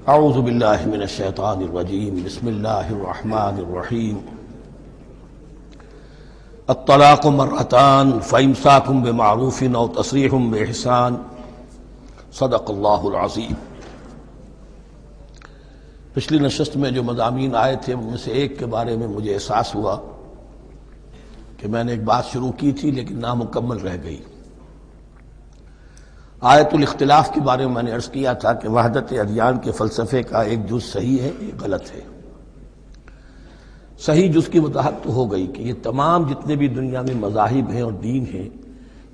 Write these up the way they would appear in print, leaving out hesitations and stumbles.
اعوذ باللہ من الشیطان الرجیم بسم اللہ الرحمن الرحیم الطلاق مرتان فامساک بمعروف او تسریح باحسان صدق اللہ العظیم۔ پچھلی نشست میں جو مضامین آئے تھے ان میں سے ایک کے بارے میں مجھے احساس ہوا کہ میں نے ایک بات شروع کی تھی لیکن نامکمل رہ گئی۔ آیت الاختلاف کے بارے میں نے عرض کیا تھا کہ وحدت ادیان کے فلسفے کا ایک جز صحیح ہے، ایک غلط ہے۔ صحیح جز کی وضاحت تو ہو گئی کہ یہ تمام جتنے بھی دنیا میں مذاہب ہیں اور دین ہیں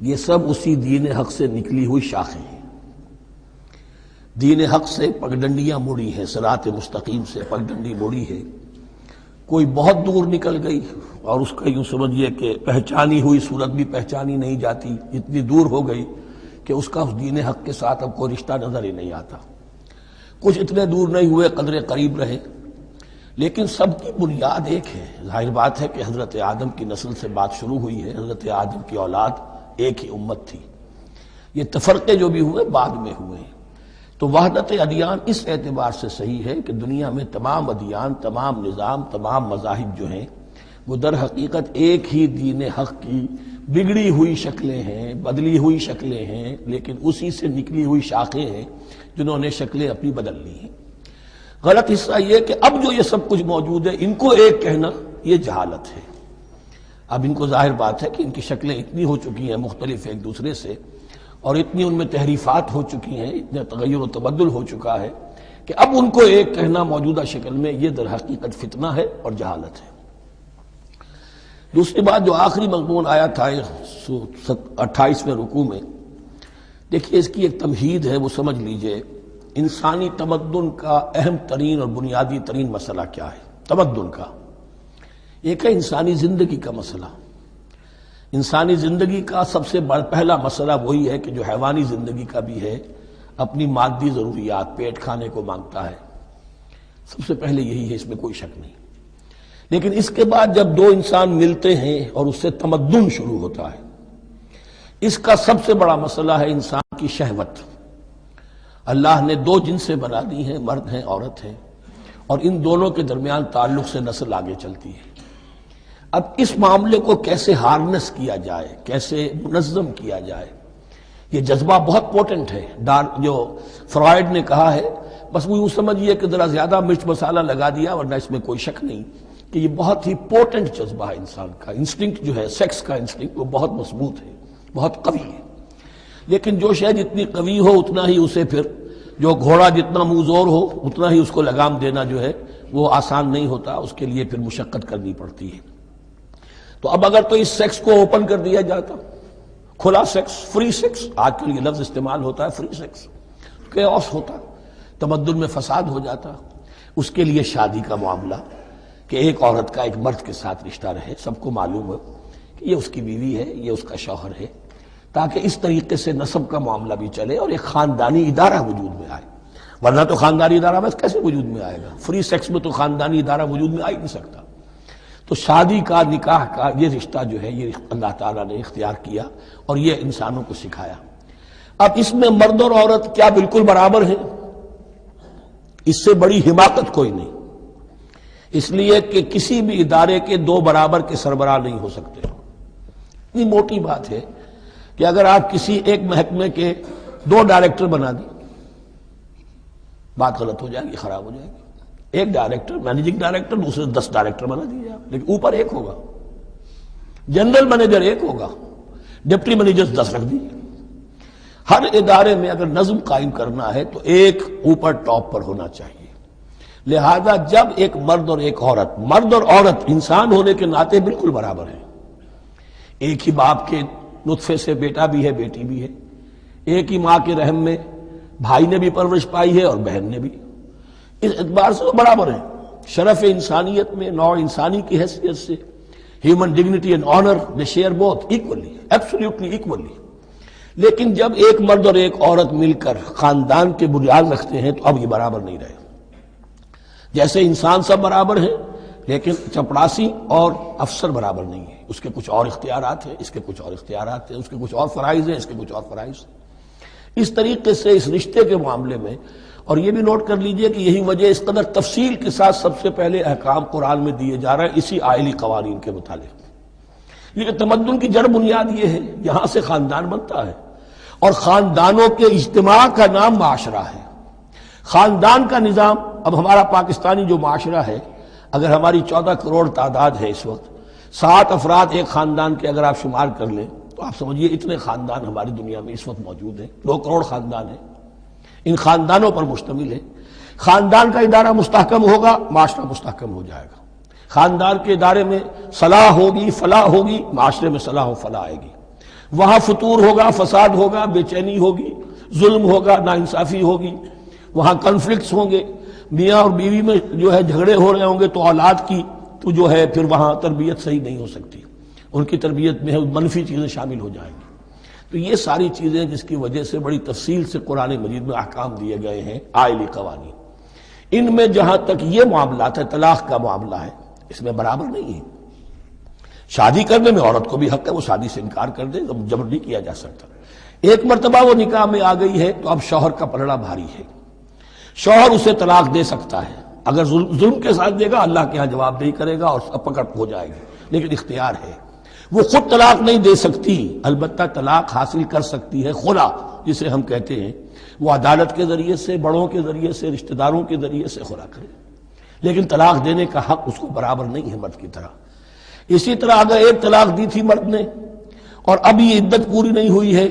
یہ سب اسی دین حق سے نکلی ہوئی شاخیں ہیں۔ دین حق سے پگڈنڈیاں مڑی ہیں، صراط مستقیم سے پگڈنڈی مڑی ہے، کوئی بہت دور نکل گئی اور اس کا یوں سمجھیے کہ پہچانی ہوئی صورت بھی پہچانی نہیں جاتی، اتنی دور ہو گئی کہ اس کا اس دین حق کے ساتھ اب کوئی رشتہ نظر ہی نہیں آتا۔ کچھ اتنے دور نہیں ہوئے، قدرے قریب رہے، لیکن سب کی بنیاد ایک ہے۔ ظاہر بات ہے کہ حضرت آدم کی نسل سے بات شروع ہوئی ہے، حضرت آدم کی اولاد ایک ہی امت تھی۔ یہ تفرقے جو بھی ہوئے بعد میں ہوئے ہیں۔ تو وحدت ادیان اس اعتبار سے صحیح ہے کہ دنیا میں تمام ادیان، تمام نظام، تمام مذاہب جو ہیں وہ در حقیقت ایک ہی دین حق کی بگڑی ہوئی شکلیں ہیں، بدلی ہوئی شکلیں ہیں، لیکن اسی سے نکلی ہوئی شاخیں ہیں جنہوں نے شکلیں اپنی بدل لی ہیں۔ غلط حصہ یہ کہ اب جو یہ سب کچھ موجود ہے ان کو ایک کہنا یہ جہالت ہے۔ اب ان کو ظاہر بات ہے کہ ان کی شکلیں اتنی ہو چکی ہیں مختلف ایک دوسرے سے، اور اتنی ان میں تحریفات ہو چکی ہیں، اتنا تغیر و تبدل ہو چکا ہے کہ اب ان کو ایک کہنا موجودہ شکل میں یہ در حقیقت فتنہ ہے اور جہالت ہے۔ دوسری بات جو آخری مضمون آیا تھا 28ویں رکوع میں، دیکھیے اس کی ایک تمہید ہے، وہ سمجھ لیجئے۔ انسانی تمدن کا اہم ترین اور بنیادی ترین مسئلہ کیا ہے؟ تمدن کا ایک ہے انسانی زندگی کا مسئلہ۔ انسانی زندگی کا سب سے پہلا مسئلہ وہی ہے کہ جو حیوانی زندگی کا بھی ہے، اپنی مادی ضروریات، پیٹ کھانے کو مانگتا ہے، سب سے پہلے یہی ہے، اس میں کوئی شک نہیں۔ لیکن اس کے بعد جب دو انسان ملتے ہیں اور اس سے تمدن شروع ہوتا ہے، اس کا سب سے بڑا مسئلہ ہے انسان کی شہوت۔ اللہ نے دو جنسیں بنا دی ہیں، مرد ہیں، عورت ہیں، اور ان دونوں کے درمیان تعلق سے نسل آگے چلتی ہے۔ اب اس معاملے کو کیسے ہارنس کیا جائے، کیسے منظم کیا جائے، یہ جذبہ بہت پوٹنٹ ہے۔ جو فرائڈ نے کہا ہے، بس وہ یوں سمجھیے کہ ذرا زیادہ مرچ مسالہ لگا دیا، ورنہ اس میں کوئی شک نہیں کہ یہ بہت ہی پوٹنٹ جذبہ ہے انسان کا۔ انسٹنکٹ جو ہے، سیکس کا انسٹنکٹ، وہ بہت مضبوط ہے، بہت قوی ہے۔ لیکن جو شے جتنی قوی ہو اتنا ہی اسے پھر، جو گھوڑا جتنا منہ زور ہو اتنا ہی اس کو لگام دینا جو ہے وہ آسان نہیں ہوتا، اس کے لیے پھر مشقت کرنی پڑتی ہے۔ تو اب اگر تو اس سیکس کو اوپن کر دیا جاتا، کھلا سیکس، فری سیکس، آج کل یہ لفظ استعمال ہوتا ہے، فری سیکس، کیوس ہوتا، تمدن میں فساد ہو جاتا۔ اس کے لیے شادی کا معاملہ کہ ایک عورت کا ایک مرد کے ساتھ رشتہ رہے، سب کو معلوم ہو کہ یہ اس کی بیوی ہے، یہ اس کا شوہر ہے، تاکہ اس طریقے سے نسب کا معاملہ بھی چلے اور ایک خاندانی ادارہ وجود میں آئے۔ ورنہ تو خاندانی ادارہ بس کیسے وجود میں آئے گا؟ فری سیکس میں تو خاندانی ادارہ وجود میں آ ہی نہیں سکتا۔ تو شادی کا، نکاح کا یہ رشتہ جو ہے یہ اللہ تعالیٰ نے اختیار کیا اور یہ انسانوں کو سکھایا۔ اب اس میں مرد اور عورت کیا بالکل برابر ہیں؟ اس سے بڑی حماقت کوئی نہیں، اس لیے کہ کسی بھی ادارے کے دو برابر کے سربراہ نہیں ہو سکتے۔ اتنی موٹی بات ہے کہ اگر آپ کسی ایک محکمے کے دو ڈائریکٹر بنا دیں، بات غلط ہو جائے گی، خراب ہو جائے گی۔ ایک ڈائریکٹر، مینیجنگ ڈائریکٹر، دوسرے 10 ڈائریکٹر بنا دیجیے آپ، لیکن اوپر ایک ہوگا، جنرل مینیجر ایک ہوگا، ڈپٹی مینیجر 10 رکھ دیجیے۔ ہر ادارے میں اگر نظم قائم کرنا ہے تو ایک اوپر ٹاپ پر ہونا چاہیے۔ لہذا جب ایک مرد اور ایک عورت، مرد اور عورت انسان ہونے کے ناطے بالکل برابر ہیں، ایک ہی باپ کے نطفے سے بیٹا بھی ہے، بیٹی بھی ہے، ایک ہی ماں کے رحم میں بھائی نے بھی پرورش پائی ہے اور بہن نے بھی، اس اعتبار سے وہ برابر ہیں۔ شرف انسانیت میں، نوع انسانی کی حیثیت سے، human dignity and honour, they share both equally, absolutely equally. لیکن جب ایک مرد اور ایک عورت مل کر خاندان کے بنیاد رکھتے ہیں تو اب یہ برابر نہیں رہے۔ جیسے انسان سب برابر ہیں، لیکن چپڑاسی اور افسر برابر نہیں ہے، اس کے کچھ اور اختیارات ہیں، اس کے کچھ اور اختیارات ہیں، اس کے کچھ اور فرائض ہیں، اس کے کچھ اور فرائض ہیں۔ اس طریقے سے اس رشتے کے معاملے میں اور یہ بھی نوٹ کر لیجئے کہ یہی وجہ اس قدر تفصیل کے ساتھ سب سے پہلے احکام قرآن میں دیے جا رہے ہیں اسی آئلی قوانین کے متعلق۔ یہ تمدن کی جڑ بنیاد یہ ہے، یہاں سے خاندان بنتا ہے، اور خاندانوں کے اجتماع کا نام معاشرہ ہے۔ خاندان کا نظام، اب ہمارا پاکستانی جو معاشرہ ہے، اگر ہماری 14 کروڑ تعداد ہے اس وقت، 7 افراد ایک خاندان کے اگر آپ شمار کر لیں تو آپ سمجھیے اتنے خاندان ہماری دنیا میں اس وقت موجود ہیں، 2 کروڑ خاندان ہیں، ان خاندانوں پر مشتمل ہے۔ خاندان کا ادارہ مستحکم ہوگا، معاشرہ مستحکم ہو جائے گا۔ خاندان کے ادارے میں صلاح ہوگی، فلاح ہوگی، معاشرے میں صلاح و فلاح آئے گی۔ وہاں فتور ہوگا، فساد ہوگا، بے چینی ہوگی، ظلم ہوگا، ناانصافی ہوگی، وہاں کنفلکٹس ہوں گے، میاں اور بیوی میں جو ہے جھگڑے ہو رہے ہوں گے تو اولاد کی تو جو ہے پھر وہاں تربیت صحیح نہیں ہو سکتی، ان کی تربیت میں منفی چیزیں شامل ہو جائیں گی۔ تو یہ ساری چیزیں جس کی وجہ سے بڑی تفصیل سے قرآن مجید میں احکام دیے گئے ہیں، آئلی قوانین۔ ان میں جہاں تک یہ معاملات ہے، طلاق کا معاملہ ہے، اس میں برابر نہیں ہے۔ شادی کرنے میں عورت کو بھی حق ہے، وہ شادی سے انکار کر دے، جبر نہیں کیا جا سکتا۔ ایک مرتبہ وہ نکاح میں آ گئی ہے تو اب شوہر کا پلڑا بھاری ہے، شوہر اسے طلاق دے سکتا ہے، اگر ظلم کے ساتھ دے گا اللہ کے ہاں جواب نہیں کرے گا اور پکڑ ہو جائے گی، لیکن اختیار ہے۔ وہ خود طلاق نہیں دے سکتی، البتہ طلاق حاصل کر سکتی ہے، خلا جسے ہم کہتے ہیں، وہ عدالت کے ذریعے سے، بڑوں کے ذریعے سے، رشتہ داروں کے ذریعے سے خلا کرے، لیکن طلاق دینے کا حق اس کو برابر نہیں ہے مرد کی طرح۔ اسی طرح اگر ایک طلاق دی تھی مرد نے اور اب یہ عدت پوری نہیں ہوئی ہے،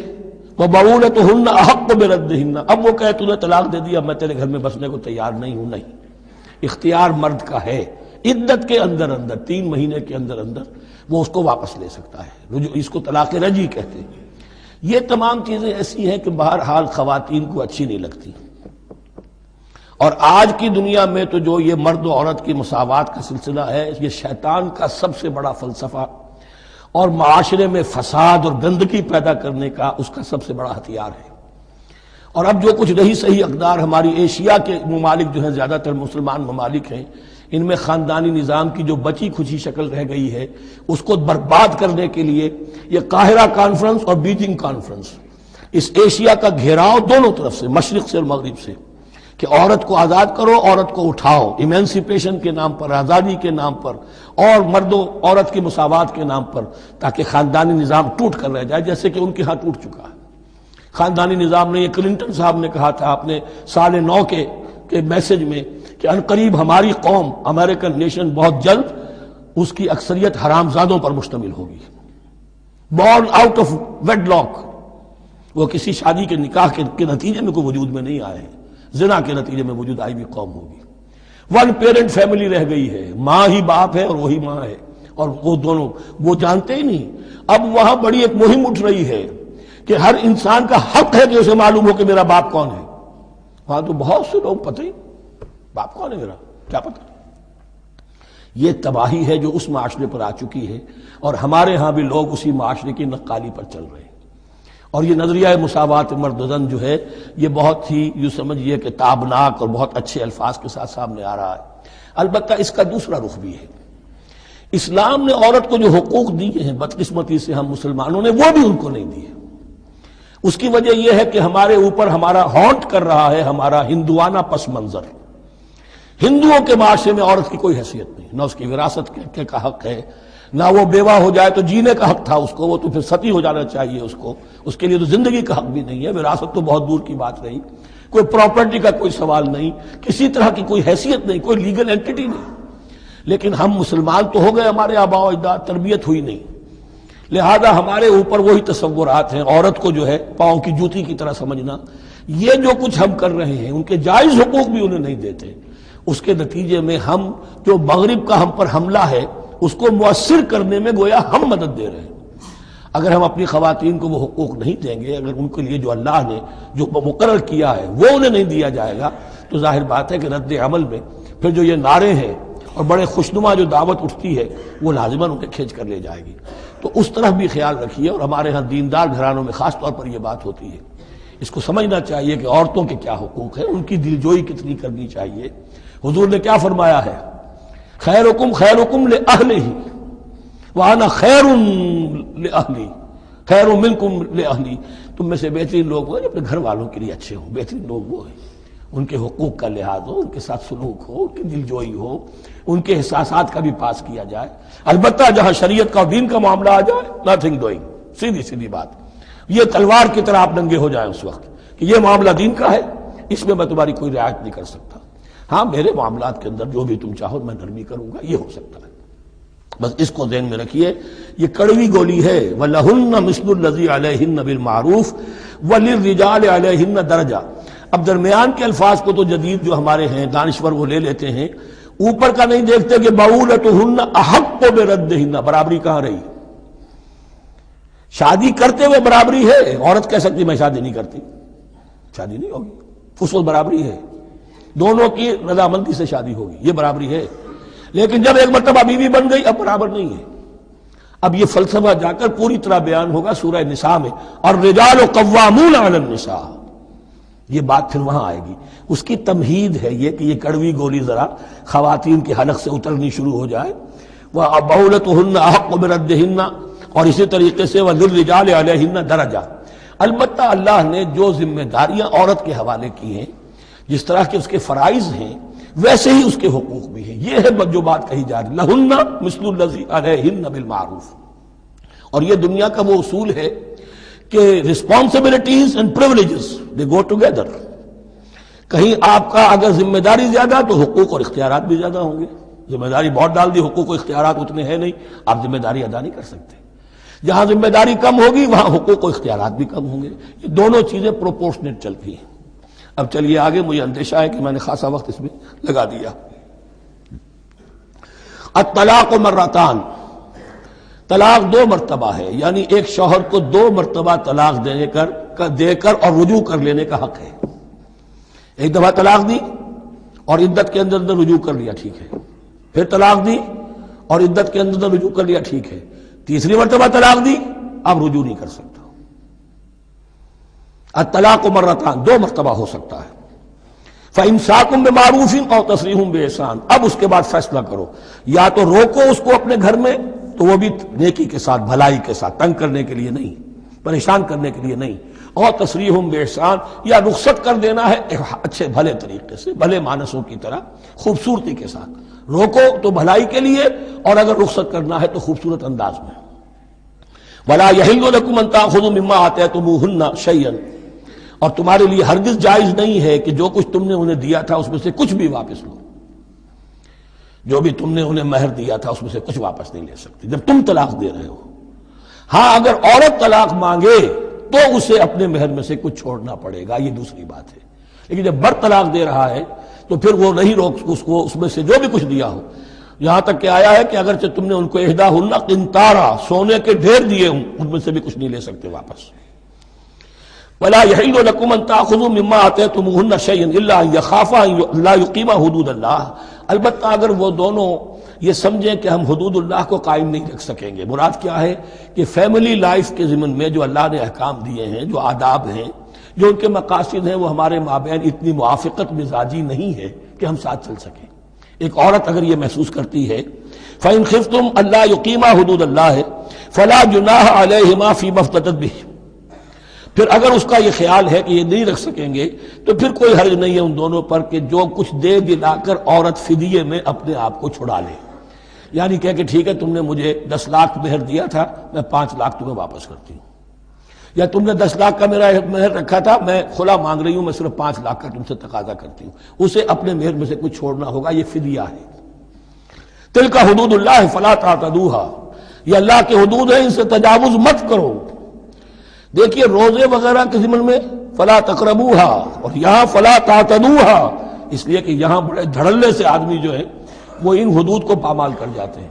وَبَعُولَتُهُنَّ أَحَقُّ بِرَدِّهِنَّ، اب وہ کہے تو نے طلاق دے دیا، میں تیرے گھر میں بسنے کو تیار نہیں ہوں، نہیں، اختیار مرد کا ہے، عدت کے اندر 3 مہینے کے اندر وہ اس کو واپس لے سکتا ہے، اس کو طلاق رجعی کہتے ہیں۔ یہ تمام چیزیں ایسی ہیں کہ بہرحال خواتین کو اچھی نہیں لگتی، اور آج کی دنیا میں تو جو یہ مرد و عورت کی مساوات کا سلسلہ ہے، یہ شیطان کا سب سے بڑا فلسفہ اور معاشرے میں فساد اور گندگی پیدا کرنے کا اس کا سب سے بڑا ہتھیار ہے۔ اور اب جو کچھ رہی صحیح اقدار ہماری ایشیا کے ممالک جو ہیں، زیادہ تر مسلمان ممالک ہیں، ان میں خاندانی نظام کی جو بچی کھچی شکل رہ گئی ہے اس کو برباد کرنے کے لیے یہ قاہرہ کانفرنس اور بیجنگ کانفرنس، اس ایشیا کا گھیراؤ دونوں طرف سے، مشرق سے اور مغرب سے، کہ عورت کو آزاد کرو، عورت کو اٹھاؤ، ایمینسیپیشن کے نام پر، آزادی کے نام پر، اور مرد و عورت کی مساوات کے نام پر، تاکہ خاندانی نظام ٹوٹ کر رہ جائے، جیسے کہ ان کے ہاں ٹوٹ چکا ہے خاندانی نظام نے۔ یہ کلنٹن صاحب نے کہا تھا اپنے سال 9 کے میسج میں کہ عنقریب ہماری قوم، امریکن نیشن، بہت جلد اس کی اکثریت حرامزادوں پر مشتمل ہوگی، born out of wedlock, وہ کسی شادی کے نکاح کے نتیجے میں کوئی وجود میں نہیں آئے ہیں، زنا کے نتیجے میں وجود آئی بھی قوم ہوگی۔ 1 پیرنٹ فیملی رہ گئی ہے، ماں ہی باپ ہے اور وہی ماں ہے، اور وہ دونوں وہ جانتے ہی نہیں۔ اب وہاں بڑی ایک مہم اٹھ رہی ہے کہ ہر انسان کا حق ہے کہ اسے معلوم ہو کہ میرا باپ کون ہے۔ وہاں تو بہت سے لوگ پتہ ہی باپ کون ہے میرا، کیا پتہ۔ یہ تباہی ہے جو اس معاشرے پر آ چکی ہے، اور ہمارے ہاں بھی لوگ اسی معاشرے کی نقالی پر چل رہے ہیں۔ اور یہ نظریہ مساوات مرد و زن جو ہے، یہ بہت ہی یوں سمجھیے کہ تابناک اور بہت اچھے الفاظ کے ساتھ سامنے آ رہا ہے۔ البتہ اس کا دوسرا رخ بھی ہے، اسلام نے عورت کو جو حقوق دیے ہیں بدقسمتی سے ہم مسلمانوں نے وہ بھی ان کو نہیں دیے۔ اس کی وجہ یہ ہے کہ ہمارے اوپر ہمارا ہانٹ کر رہا ہے ہمارا ہندوانہ پس منظر۔ ہندوؤں کے معاشرے میں عورت کی کوئی حیثیت نہیں، نہ اس کی وراثت کا حق ہے، نہ وہ بیوہ ہو جائے تو جینے کا حق تھا اس کو، وہ تو پھر ستی ہو جانا چاہیے اس کو، اس کے لیے تو زندگی کا حق بھی نہیں ہے، وراثت تو بہت دور کی بات رہی، کوئی پراپرٹی کا کوئی سوال نہیں، کسی طرح کی کوئی حیثیت نہیں، کوئی لیگل اینٹیٹی نہیں۔ لیکن ہم مسلمان تو ہو گئے، ہمارے آباء و اجداد، تربیت ہوئی نہیں، لہذا ہمارے اوپر وہی تصورات ہیں، عورت کو جو ہے پاؤں کی جوتی کی طرح سمجھنا۔ یہ جو کچھ ہم کر رہے ہیں ان کے جائز حقوق بھی انہیں نہیں دیتے، اس کے نتیجے میں ہم جو مغرب کا ہم پر حملہ ہے اس کو مؤثر کرنے میں گویا ہم مدد دے رہے ہیں۔ اگر ہم اپنی خواتین کو وہ حقوق نہیں دیں گے، اگر ان کے لیے جو اللہ نے جو مقرر کیا ہے وہ انہیں نہیں دیا جائے گا، تو ظاہر بات ہے کہ رد عمل میں پھر جو یہ نعرے ہیں اور بڑے خوشنما جو دعوت اٹھتی ہے وہ لازماً انہیں کھینچ کر لے جائے گی۔ تو اس طرف بھی خیال رکھیے، اور ہمارے ہاں دیندار گھرانوں میں خاص طور پر یہ بات ہوتی ہے، اس کو سمجھنا چاہیے کہ عورتوں کے کیا حقوق ہیں، ان کی دلجوئی کتنی کرنی چاہیے۔ حضور نے کیا فرمایا ہے؟ خیرکم خیرکم لأہلہ وانا خیر لأہلی، خیر منکم لأہلی، تم میں سے بہترین لوگ وہ ہیں جو اپنے گھر والوں کے لیے اچھے ہوں، بہترین لوگ وہ ہیں۔ ان کے حقوق کا لحاظ ہو، ان کے ساتھ سلوک ہو، ان کی دلجوئی ہو، ان کے احساسات کا بھی پاس کیا جائے۔ البتہ جہاں شریعت کا اور دین کا معاملہ آ جائے، نتھنگ ڈوئنگ، سیدھی سیدھی بات، یہ تلوار کی طرح آپ ننگے ہو جائیں اس وقت کہ یہ معاملہ دین کا ہے، اس میں میں تمہاری کوئی رعایت نہیں کر سکتا، ہاں میرے معاملات کے اندر جو بھی تم چاہو میں نرمی کروں گا، یہ ہو سکتا ہے۔ بس اس کو ذہن میں رکھیے، یہ کڑوی گولی ہے۔ وَلَهُنَّ مِثْلُ الَّذِي عَلَيْهِنَّ بِالْمَعْرُوفِ وَلِلرِّجَالِ عَلَيْهِنَّ دَرَجَةٌ۔ اب درمیان کے الفاظ کو تو جدید جو ہمارے ہیں دانشور وہ لے لیتے ہیں، اوپر کا نہیں دیکھتے کہ بَعُولَتُهُنَّ أَحَقُّ بِرَدِّهِنَّ، برابری کہاں رہی؟ شادی کرتے ہوئے برابری ہے، عورت کہہ سکتی میں شادی نہیں کرتی، شادی نہیں ہوگی، اس وقت برابری ہے، دونوں کی رضامندی سے شادی ہوگی، یہ برابری ہے۔ لیکن جب ایک مرتبہ بیوی بن گئی اب برابر نہیں ہے۔ اب یہ فلسفہ جا کر پوری طرح بیان ہوگا سورہ نساء میں، اور الرجال قوامون علی النساء، یہ بات پھر وہاں آئے گی۔ اس کی تمہید ہے یہ کہ یہ کڑوی گولی ذرا خواتین کے حلق سے اترنی شروع ہو جائے۔ وَبَعُولَتُهُنَّ أَحَقُّ بِرَدِّهِنَّ، اور اسی طریقے سے وَلِلرِّجَالِ عَلَيْهِنَّ دَرَجَةٌ۔ البتہ اللہ نے جو ذمہ داریاں عورت کے حوالے کی ہیں، جس طرح کے اس کے فرائض ہیں ویسے ہی اس کے حقوق بھی ہیں، یہ ہے جو بات کہی جا رہی، لہن مثل الذی علیہن بالمعروف۔ اور یہ دنیا کا وہ اصول ہے کہ responsibilities and privileges they go together. کہیں آپ کا اگر ذمہ داری زیادہ تو حقوق اور اختیارات بھی زیادہ ہوں گے، ذمہ داری بہت ڈال دی، حقوق و اختیارات اتنے ہیں نہیں، آپ ذمہ داری ادا نہیں کر سکتے۔ جہاں ذمہ داری کم ہوگی وہاں حقوق و اختیارات بھی کم ہوں گے، یہ دونوں چیزیں پروپورشنیٹ چلتی ہیں۔ اب چلیے آگے، مجھے اندیشہ ہے کہ میں نے خاصا وقت اس میں لگا دیا۔ الطلاق مرتان، طلاق دو مرتبہ ہے، یعنی ایک شوہر کو دو مرتبہ طلاق دے کر اور رجوع کر لینے کا حق ہے۔ ایک دفعہ طلاق دی اور عدت کے اندر رجوع کر لیا، ٹھیک ہے، پھر طلاق دی اور عدت کے اندر رجوع کر لیا، ٹھیک ہے، تیسری مرتبہ طلاق دی اب رجوع نہیں کر سکتا۔ الطلاق مرتان، دو مرتبہ ہو سکتا ہے۔ فَإِمْسَاكٌ بِمَعْرُوفٍ أَوْ تَسْرِيحٌ بِإِحْسَانٍ، اب اس کے بعد فیصلہ کرو، یا تو روکو اس کو اپنے گھر میں تو وہ بھی نیکی کے ساتھ، بھلائی کے ساتھ، تنگ کرنے کے لیے نہیں، پریشان کرنے کے لیے نہیں، اور تسریح بِإِحْسَان، یا رخصت کر دینا ہے اچھے بھلے طریقے سے، بھلے مانسوں کی طرح خوبصورتی کے ساتھ، روکو تو بھلائی کے لیے، اور اگر رخصت کرنا ہے تو خوبصورت انداز میں۔ وَلَا يَحِلُّ لَكُمْ أَن تَأْخُذُوا مِمَّا آتَيْتُمُوهُنَّ شَيْئًا، اور تمہارے لیے ہرگز جائز نہیں ہے کہ جو کچھ تم نے انہیں دیا تھا اس میں سے کچھ بھی واپس لو، جو بھی تم نے انہیں مہر دیا تھا اس میں سے کچھ واپس نہیں لے سکتے جب تم طلاق دے رہے ہو۔ ہاں اگر عورت طلاق مانگے تو اسے اپنے مہر میں سے کچھ چھوڑنا پڑے گا، یہ دوسری بات ہے، لیکن جب بر طلاق دے رہا ہے تو پھر وہ نہیں روک اس کو اس میں سے جو بھی کچھ دیا ہو، یہاں تک کہ آیا ہے کہ اگرچہ تم نے ان کو احداہن قنطارا، سونے کے ڈھیر دیے ہوں، ان میں سے بھی کچھ نہیں لے سکتے واپس۔ وَلَا يَحِلُّ لَكُمْ أَن تَأْخُذُوا مِمَّا آتَيْتُمُوهُنَّ شَيْئًا إِلَّا أَن يَخَافَا أَن لَا يُقِيمَا حُدُودَ اللَّهِ، البتہ اگر وہ دونوں یہ سمجھیں کہ ہم حدود اللہ کو قائم نہیں رکھ سکیں گے۔ مراد کیا ہے کہ فیملی لائف کے ضمن میں جو اللہ نے احکام دیے ہیں، جو آداب ہیں، جو ان کے مقاصد ہیں، وہ ہمارے مابین اتنی موافقت مزاجی نہیں ہے کہ ہم ساتھ چل سکیں۔ ایک عورت اگر یہ محسوس کرتی ہے فَإِنْ خِفْتُمْ أَلَّا يُقِيمَا حُدُودَ اللَّهِ فَلَا جُنَاحَ عَلَيْهِمَا فِيمَا افْتَدَتْ بِهِ، پھر اگر اس کا یہ خیال ہے کہ یہ نہیں رکھ سکیں گے تو پھر کوئی حرج نہیں ہے ان دونوں پر کہ جو کچھ دے دلا کر عورت فدیے میں اپنے آپ کو چھڑا لے، یعنی کہ ٹھیک ہے تم نے مجھے 10 لاکھ مہر دیا تھا، میں 5 لاکھ تمہیں واپس کرتی ہوں، یا تم نے 10 لاکھ کا میرا مہر رکھا تھا، میں کھلا مانگ رہی ہوں، میں صرف 5 لاکھ کا تم سے تقاضا کرتی ہوں، اسے اپنے مہر میں سے کچھ چھوڑنا ہوگا، یہ فدیہ ہے۔ تلک حدود اللہ فلا تعتدوها، یہ اللہ کے حدود ہیں، ان سے تجاوز مت کرو۔ دیکھیے روزے وغیرہ کے ضمن میں فلا تقربوها، اور یہاں فلا تعتدوها، اس لیے کہ یہاں بڑے دھڑلے سے آدمی جو ہے وہ ان حدود کو پامال کر جاتے ہیں،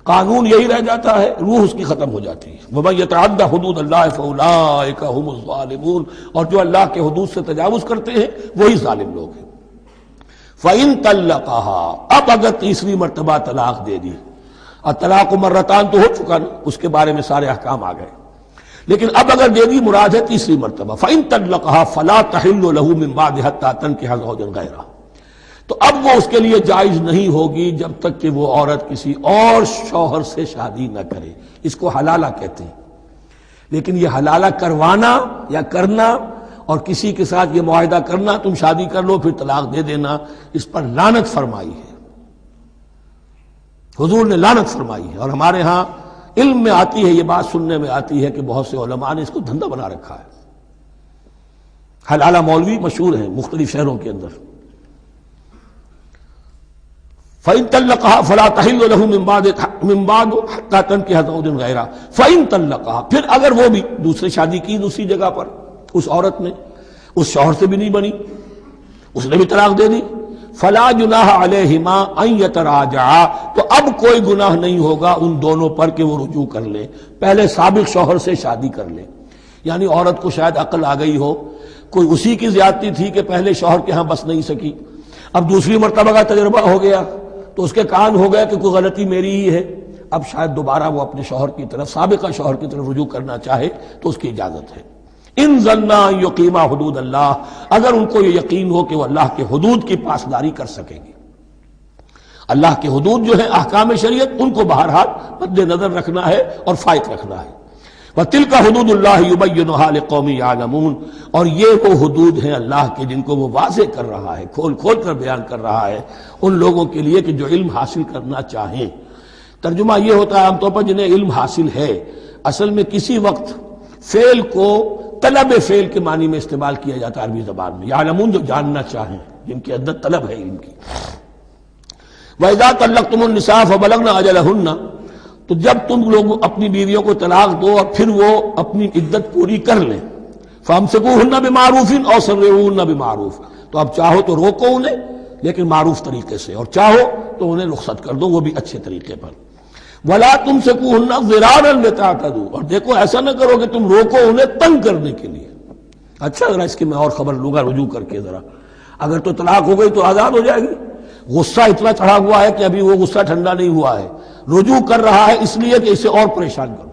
قانون یہی رہ جاتا ہے، روح اس کی ختم ہو جاتی ہے۔ وَمَن يَتَعَدَّ حُدُودَ اللَّهِ فَأُولَٰئِكَ هُمُ الظَّالِمُونَ، اور جو اللہ کے حدود سے تجاوز کرتے ہیں وہی ظالم لوگ ہیں۔ فَإِن طَلَّقَهَا، اب اگر تیسری مرتبہ طلاق دے دی، الطلاق مرتان تو ہو چکا نا، اس کے بارے میں سارے احکام آ گئے، لیکن اب اگر دے دی مراد ہے تیسری مرتبہ، فَإِن طَلَّقَهَا فَلَا تَحِلُّ لَهُ مِن بَعْدِ حَتَّىٰ تَنكِحَ زَوْجًا غَيْرَهُ، تو اب وہ اس کے لیے جائز نہیں ہوگی جب تک کہ وہ عورت کسی اور شوہر سے شادی نہ کرے، اس کو حلالہ کہتے ہیں۔ لیکن یہ حلالہ کروانا یا کرنا اور کسی کے ساتھ یہ معاہدہ کرنا تم شادی کر لو پھر طلاق دے دینا، اس پر لعنت فرمائی ہے، حضور نے لعنت فرمائی ہے۔ اور ہمارے ہاں علم میں آتی ہے، یہ بات سننے میں آتی ہے کہ بہت سے علماء نے اس کو دھندا بنا رکھا ہے۔ حلالہ مولوی مشہور ہیں مختلف شہروں کے اندر۔ فَإِن طَلَّقَهَا فَلَا تَحِلُّ لَهُ مِن بَعْدُ حَتَّى تَنكِحَ زَوْجًا غَيْرَهُ فَإِن طَلَّقَهَا، پھر اگر وہ بھی دوسری شادی کی دوسری جگہ پر، اس عورت نے اس شوہر سے بھی نہیں بنی، اس نے بھی طلاق دے دی، فَلَا جُنَاحَ عَلَيْهِمَا أَن يَتَرَاجَعَا، تو اب کوئی گناہ نہیں ہوگا ان دونوں پر کہ وہ رجوع کر لیں، پہلے سابق شوہر سے شادی کر لیں۔ یعنی عورت کو شاید عقل آ گئی ہو، کوئی اسی کی زیادتی تھی کہ پہلے شوہر کے ہاں بس نہیں سکی، اب دوسری مرتبہ کا تجربہ ہو گیا تو اس کے کان ہو گیا کہ کوئی غلطی میری ہی ہے، اب شاید دوبارہ وہ اپنے شوہر کی طرف، سابقہ شوہر کی طرف رجوع کرنا چاہے تو اس کی اجازت ہے۔ ان ظنا یقیما حدود اللہ، اگر ان کو یہ یقین ہو کہ وہ اللہ کے حدود کی پاسداری کر سکیں گے۔ اللہ کے حدود جو ہیں احکام شریعت، ان کو بہرحال مد نظر رکھنا ہے اور فائق رکھنا ہے۔ وَتِلْكَ حُدُودُ اللَّهِ يُبَيِّنُهَا لِقَوْمٍ يَعْلَمُونَ، اور یہ وہ حدود ہیں اللہ کے جن کو وہ واضح کر رہا ہے، کھول کھول کر بیان کر رہا ہے ان لوگوں کے لیے کہ جو علم حاصل کرنا چاہیں۔ ترجمہ یہ ہوتا ہے عام طور پر جنہیں علم حاصل ہے، اصل میں کسی وقت فعل کو طلب فعل کے معنی میں استعمال کیا جاتا ہے عربی زبان میں، یعلمون جو جاننا چاہیں، جن کے اندر طلب ہے علم کی۔ وَإِذَا طَلَّقْتُمُ النِّسَاءَ فَبَلَغْنَ أَجَلَهُنَّ، تو جب تم لوگ اپنی بیویوں کو طلاق دو اور پھر وہ اپنی عدت پوری کر لیں، فَأَمْسِكُوهُنَّ بِمَعْرُوفٍ أَوْ سَرِّحُوهُنَّ بِمَعْرُوفٍ، تو اب چاہو تو روکو انہیں لیکن معروف طریقے سے، اور چاہو تو انہیں رخصت کر دو وہ بھی اچھے طریقے پر۔ وَلَا تُمْسِكُوهُنَّ ضِرَارًا لِتَعْتَدُوا، اور دیکھو ایسا نہ کرو کہ تم روکو انہیں تنگ کرنے کے لیے۔ اچھا ذرا اس کی میں اور خبر لوں گا رجوع کر کے، ذرا اگر تو طلاق ہو گئی تو آزاد ہو جائے گی، غصہ اتنا چڑھا ہوا ہے کہ ابھی وہ غصہ ٹھنڈا نہیں ہوا ہے، رجوع کر رہا ہے اس لیے کہ اسے اور پریشان کرو،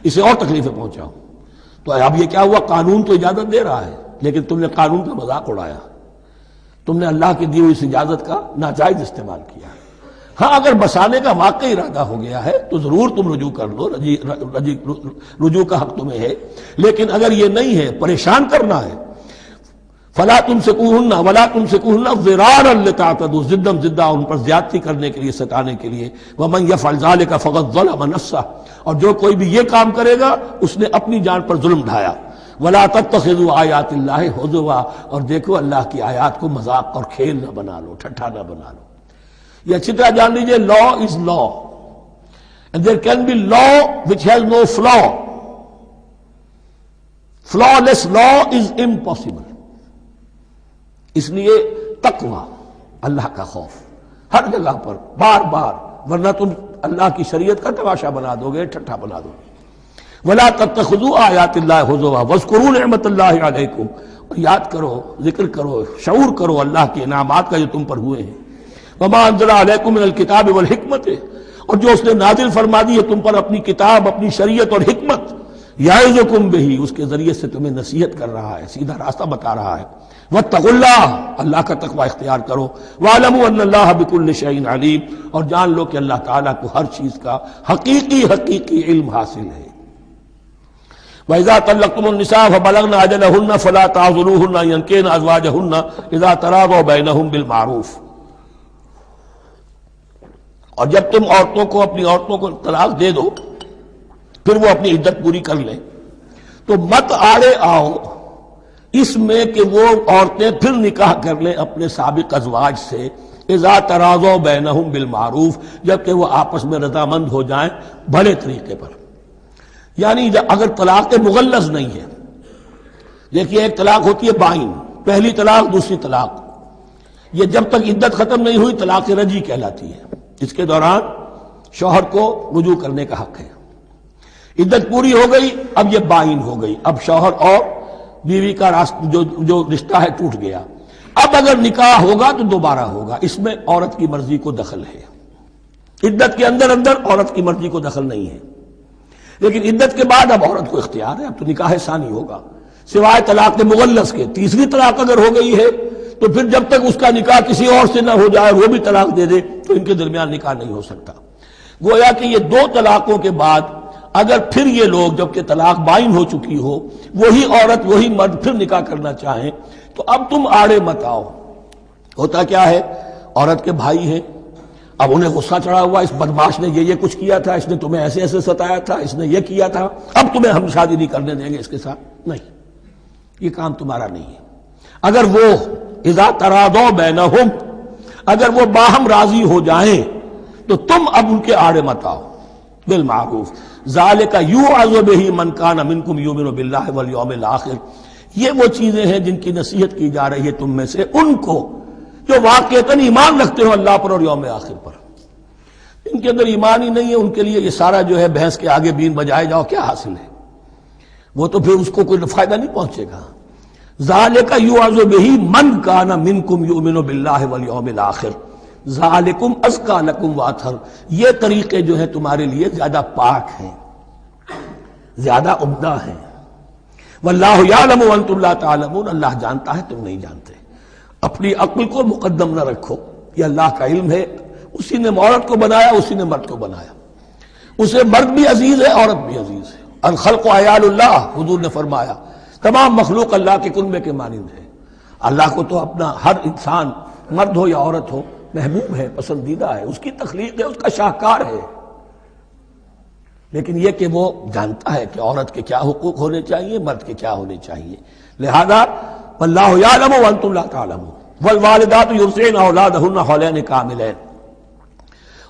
اسے اور تکلیفیں پہنچاؤ۔ تو اب یہ کیا ہوا، قانون تو اجازت دے رہا ہے لیکن تم نے قانون کا مذاق اڑایا، تم نے اللہ کی دی ہوئی اس اجازت کا ناجائز استعمال کیا۔ ہاں اگر بسانے کا واقعی ارادہ ہو گیا ہے تو ضرور تم رجوع کر لو، رجوع کا حق تمہیں ہے، لیکن اگر یہ نہیں ہے، پریشان کرنا ہے، فلا تمسکوہن ولا تمسکوہن ضرارا لتعتدوا، ضدم زدہ ان پر زیادتی کرنے کے لیے، ستانے کے لیے۔ ومن یفعل ذلک فقد ظلم نفسہ، اور جو کوئی بھی یہ کام کرے گا اس نے اپنی جان پر ظلم ڈھایا۔ ولا تتخذوا آیات اللہ ہزوا، اور دیکھو اللہ کی آیات کو مذاق اور کھیل نہ بنا لو، ٹھٹھا نہ بنا لو۔ یہ اچھی طرح جان لیجئے، لا از لا and there can be law which has no flaw. Flawless law is impossible. اس لیے تقوی، اللہ کا خوف ہر جگہ پر بار بار، ورنہ تم اللہ کی شریعت کا تماشا بنا دو گے، ٹھٹھا بنا دو گے۔ ولا تتخذوا آیات اللہ ہزوا واذکروا نعمت اللہ علیکم، اور یاد کرو، ذکر کرو، شعور کرو اللہ کے انعامات کا جو تم پر ہوئے ہیں۔ وما انزل علیکم من الکتاب والحکمت، اور جو اس نے نازل فرما دی ہے تم پر اپنی کتاب، اپنی شریعت اور حکمت، یعظکم بہ، اس کے ذریعے سے تمہیں نصیحت کر رہا ہے، سیدھا راستہ بتا رہا ہے۔ واتقوا اللہ، اللہ کا تقوی اختیار کرو۔ واعلموا ان اللہ بکل شیء علیم، اور جان لو کہ اللہ تعالیٰ کو ہر چیز کا حقیقی علم حاصل ہے۔ وَإِذَا طَلَّقْتُمُ النِّسَاءَ فَبَلَغْنَ أَجَلَهُنَّ فَلَا تَعْضُلُوهُنَّ أَن يَنكِحْنَ أَزْوَاجَهُنَّ إِذَا تَرَاضَوْا بَيْنَهُم بِالْمَعْرُوفِ، اور جب تم عورتوں کو، اپنی عورتوں کو طلاق دے دو پھر وہ اپنی عدت پوری کر لیں، تو مت آڑے آؤ اس میں کہ وہ عورتیں پھر نکاح کر لیں اپنے سابق ازواج سے، اذا تراضوا بینہم بالمعروف، جبکہ وہ آپس میں رضامند ہو جائیں بھلے طریقے پر۔ یعنی اگر طلاق مغلظ نہیں ہے، دیکھیے ایک طلاق ہوتی ہے بائن، پہلی طلاق دوسری طلاق، یہ جب تک عدت ختم نہیں ہوئی طلاق رجعی کہلاتی ہے، اس کے دوران شوہر کو رجوع کرنے کا حق ہے۔ عدت پوری ہو گئی، اب یہ بائن ہو گئی، اب شوہر اور بیوی کا جو رشتہ ہے ٹوٹ گیا۔ اب اگر نکاح ہوگا تو دوبارہ ہوگا، اس میں عورت کی مرضی کو دخل ہے، عدت کے اندر عورت کی مرضی کو دخل نہیں ہے، لیکن عدت کے بعد اب عورت کو اختیار ہے، اب تو نکاح ثانی ہوگا، سوائے طلاق مغلظ کے۔ تیسری طلاق اگر ہو گئی ہے تو پھر جب تک اس کا نکاح کسی اور سے نہ ہو جائے، وہ بھی طلاق دے دے، تو ان کے درمیان نکاح نہیں ہو سکتا۔ گویا کہ یہ دو طلاقوں کے بعد اگر پھر یہ لوگ جبکہ طلاق بائن ہو چکی ہو وہی عورت وہی مرد پھر نکاح کرنا چاہیں تو اب تم آڑے مت آؤ۔ ہوتا کیا ہے، عورت کے بھائی ہیں، اب انہیں غصہ چڑھا ہوا، اس بدماش نے یہ کچھ کیا تھا، اس نے تمہیں ایسے ایسے ستایا تھا، اس نے یہ کیا تھا، اب تمہیں ہم شادی نہیں کرنے دیں گے اس کے ساتھ۔ نہیں، یہ کام تمہارا نہیں ہے۔ اگر وہ اذا تراضوا بینہم، اگر وہ باہم راضی ہو جائیں تو تم اب ان کے آڑے مت آؤ۔ بالمعروف ذالک یوعظ بہ من کان منکم یؤمن باللہ والیوم الآخر، یہ وہ چیزیں ہیں جن کی نصیحت کی جا رہی ہے تم میں سے ان کو جو واقعتاً ایمان رکھتے ہو اللہ پر اور یوم آخر پر۔ ان کے اندر ایمان ہی نہیں ہے، ان کے لیے یہ سارا جو ہے بھینس کے آگے بین بجائے جاؤ کیا حاصل ہے، وہ تو پھر اس کو کوئی فائدہ نہیں پہنچے گا۔ ذالک یوعظ بہ من کان منکم یؤمن باللہ والیوم الآخر ذالکم ازکی لکم واطہر، یہ طریقے جو ہیں تمہارے لیے زیادہ پاک ہیں، زیادہ عمدہ ہیں۔ واللہ یعلم وانتم لا تعلمون، اللہ جانتا ہے تم نہیں جانتے۔ اپنی عقل کو مقدم نہ رکھو، یہ اللہ کا علم ہے، اسی نے عورت کو بنایا، اسی نے مرد کو بنایا، اسے مرد بھی عزیز ہے عورت بھی عزیز ہے۔ الخلق عیال اللہ، حضور نے فرمایا تمام مخلوق اللہ کے کنبے کے مانند ہے۔ اللہ کو تو اپنا ہر انسان مرد ہو یا عورت ہو محبوب ہے، پسندیدہ ہے، اس کی تخلیق ہے، اس کا شاہکار ہے، لیکن یہ کہ وہ جانتا ہے کہ عورت کے کیا حقوق ہونے چاہیے، مرد کے کیا ہونے چاہیے۔ لہذا واللہ یعلم وانتم لا تعلمون والوالدات یرضعن اولادہن حولین کاملین،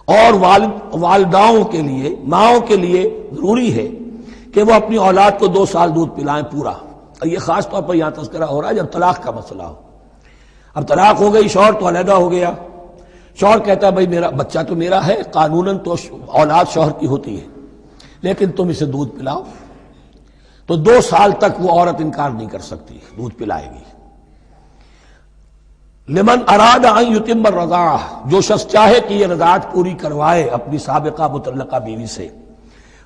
اور والداؤں کے لیے، ماؤں کے لیے ضروری ہے کہ وہ اپنی اولاد کو 2 سال دودھ پلائیں پورا۔ یہ خاص طور پر یہاں تذکرہ ہو رہا ہے جب طلاق کا مسئلہ ہو۔ اب طلاق ہو گئی، شوہر تو علیحدہ ہو گیا، شوہر کہتا ہے بھائی میرا بچہ تو میرا ہے، قانوناً تو اولاد شوہر کی ہوتی ہے، لیکن تم اسے دودھ پلاؤ، تو 2 سال تک وہ عورت انکار نہیں کر سکتی، دودھ پلائے گی۔ لمن اراد ان یتم الرضاعہ، جو شخص چاہے کہ یہ رضاعت پوری کروائے اپنی سابقہ مطلقہ بیوی سے۔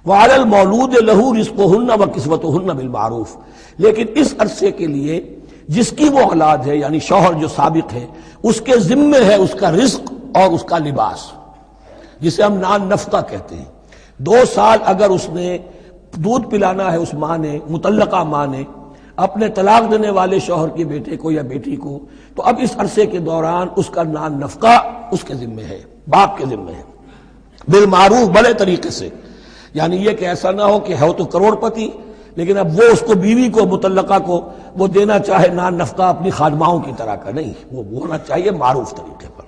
وعلی المولود لہ رزقہن وکسوتہن بالمعروف، لیکن اس عرصے کے لیے جس کی وہ اولاد ہے یعنی شوہر جو سابق ہے اس کے ذمے ہے اس کا رزق اور اس کا لباس، جسے ہم نان نفقہ کہتے ہیں۔ 2 سال اگر اس نے دودھ پلانا ہے اس ماں نے، مطلقہ ماں نے اپنے طلاق دینے والے شوہر کے بیٹے کو یا بیٹی کو، تو اب اس عرصے کے دوران اس کا نان نفقہ اس کے ذمے ہے، باپ کے ذمے ہے، بالمعروف، بڑے طریقے سے۔ یعنی یہ کہ ایسا نہ ہو کہ ہے تو کروڑ پتی لیکن اب وہ اس کو بیوی کو مطلقہ کو وہ دینا چاہے نان نفقہ اپنی خادماؤں کی طرح کا، نہیں، وہ ہونا چاہیے معروف طریقے پر۔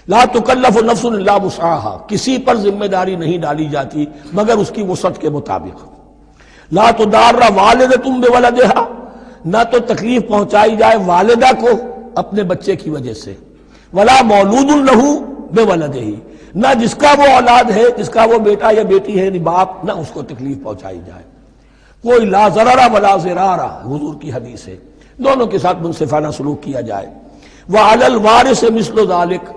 لا تکلف نفس الا وسعها، کسی پر ذمہ داری نہیں ڈالی جاتی مگر اس کی وسعت کے مطابق۔ لا تضار والدۃ بولدہا، نہ تو تکلیف پہنچائی جائے والدہ کو اپنے بچے کی وجہ سے، ولا مولود لہ بولدہ، نہ جس کا وہ اولاد ہے، جس کا وہ بیٹا یا بیٹی ہے یعنی باپ، نہ اس کو تکلیف پہنچائی جائے۔ کوئی لا ضرر ولا ضرار، حضور کی حدیث ہے، دونوں کے ساتھ منصفانہ سلوک کیا جائے۔ وعلی الوارث مثل ذلک،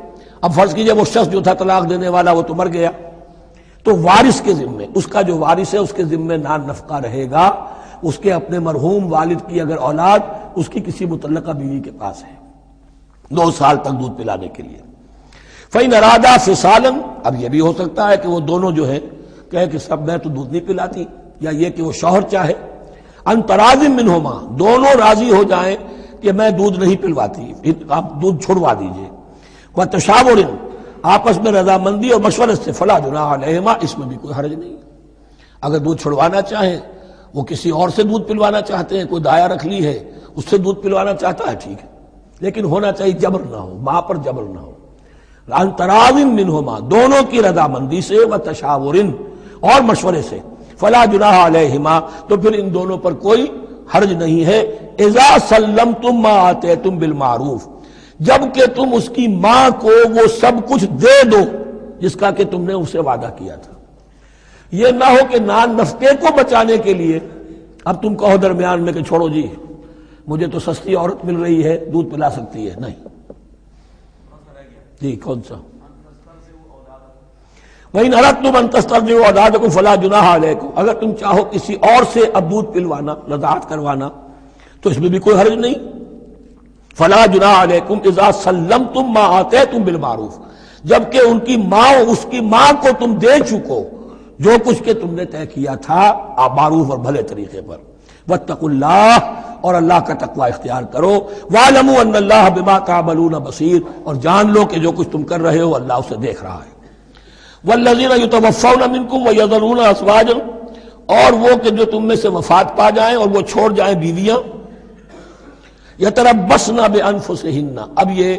اب فرض کیجئے وہ شخص جو تھا طلاق دینے والا وہ تو مر گیا، تو وارث کے ذمے، اس کا جو وارث ہے اس کے ذمے نان نفقہ رہے گا، اس کے اپنے مرحوم والد کی اگر اولاد اس کی کسی مطلقہ بیوی کے پاس ہے 2 سال تک دودھ پلانے کے لیے۔ فإن ارادا فصالا، اب یہ بھی ہو سکتا ہے کہ وہ دونوں جو ہے کہے کہ سب میں تو دودھ نہیں پلاتی، یا یہ کہ وہ شوہر چاہے ان تراض منہما، دونوں راضی ہو جائیں کہ میں دودھ نہیں پلواتی، آپ دودھ چھڑوا دیجئے۔ وتشاور، آپس میں رضامندی اور مشورت سے، فلا جناح علیہما، اس میں بھی کوئی حرج نہیں۔ اگر دودھ چھڑوانا چاہیں، وہ کسی اور سے دودھ پلوانا چاہتے ہیں، کوئی دایا رکھ لی ہے اس سے دودھ پلوانا چاہتا ہے، ٹھیک ہے، لیکن ہونا چاہیے جبر نہ ہو، ماں پر جبر نہ ہو۔ ان تراض منہما، دونوں کی رضامندی سے، وتشاور، اور مشورے سے، فلا جناح علیہما، تو پھر ان دونوں پر کوئی حرج نہیں ہے۔ اذا سلمتم ما آتیتم بالمعروف، جب کہ تم اس کی ماں کو وہ سب کچھ دے دو جس کا کہ تم نے اسے وعدہ کیا تھا۔ یہ نہ ہو کہ نان نفقے کو بچانے کے لیے اب تم کہو درمیان میں کہ چھوڑو جی مجھے تو سستی عورت مل رہی ہے دودھ پلا سکتی ہے، نہیں جی کون سا؟ وَإِنْ أَرَدْتُمْ أَن تَسْتَرْضِعُوا أَوْلَادَكُمْ فَلَا جُنَاحَ عَلَيْكُمْ، اگر تم چاہو کسی اور سے اب دودھ پلوانا، رضاعت کروانا، تو اس میں بھی کوئی حرج نہیں۔ فَلَا جُنَاحَ عَلَيْكُمْ إِذَا سَلَّمْتُمْ مَا آتَيْتُمْ بِالْمَعْرُوف، جبکہ ان کی ماں، اس کی ماں کو تم دے چکو جو کچھ کہ تم نے طے کیا تھا معروف اور بھلے طریقے پر. واتقوا اللہ، اور اللہ کا تقوی اختیار کرو. واعلموا ان اللہ بما تعملون بصیر، اور جان لو کہ جو کچھ تم کر رہے ہو اللہ اسے دیکھ رہا ہے. والذین یتوفون منکم ویذرون ازواجا، اور وہ کہ جو تم میں سے وفات پا جائیں اور وہ چھوڑ جائیں بیویاں. یتربصن بانفسہن، اب یہ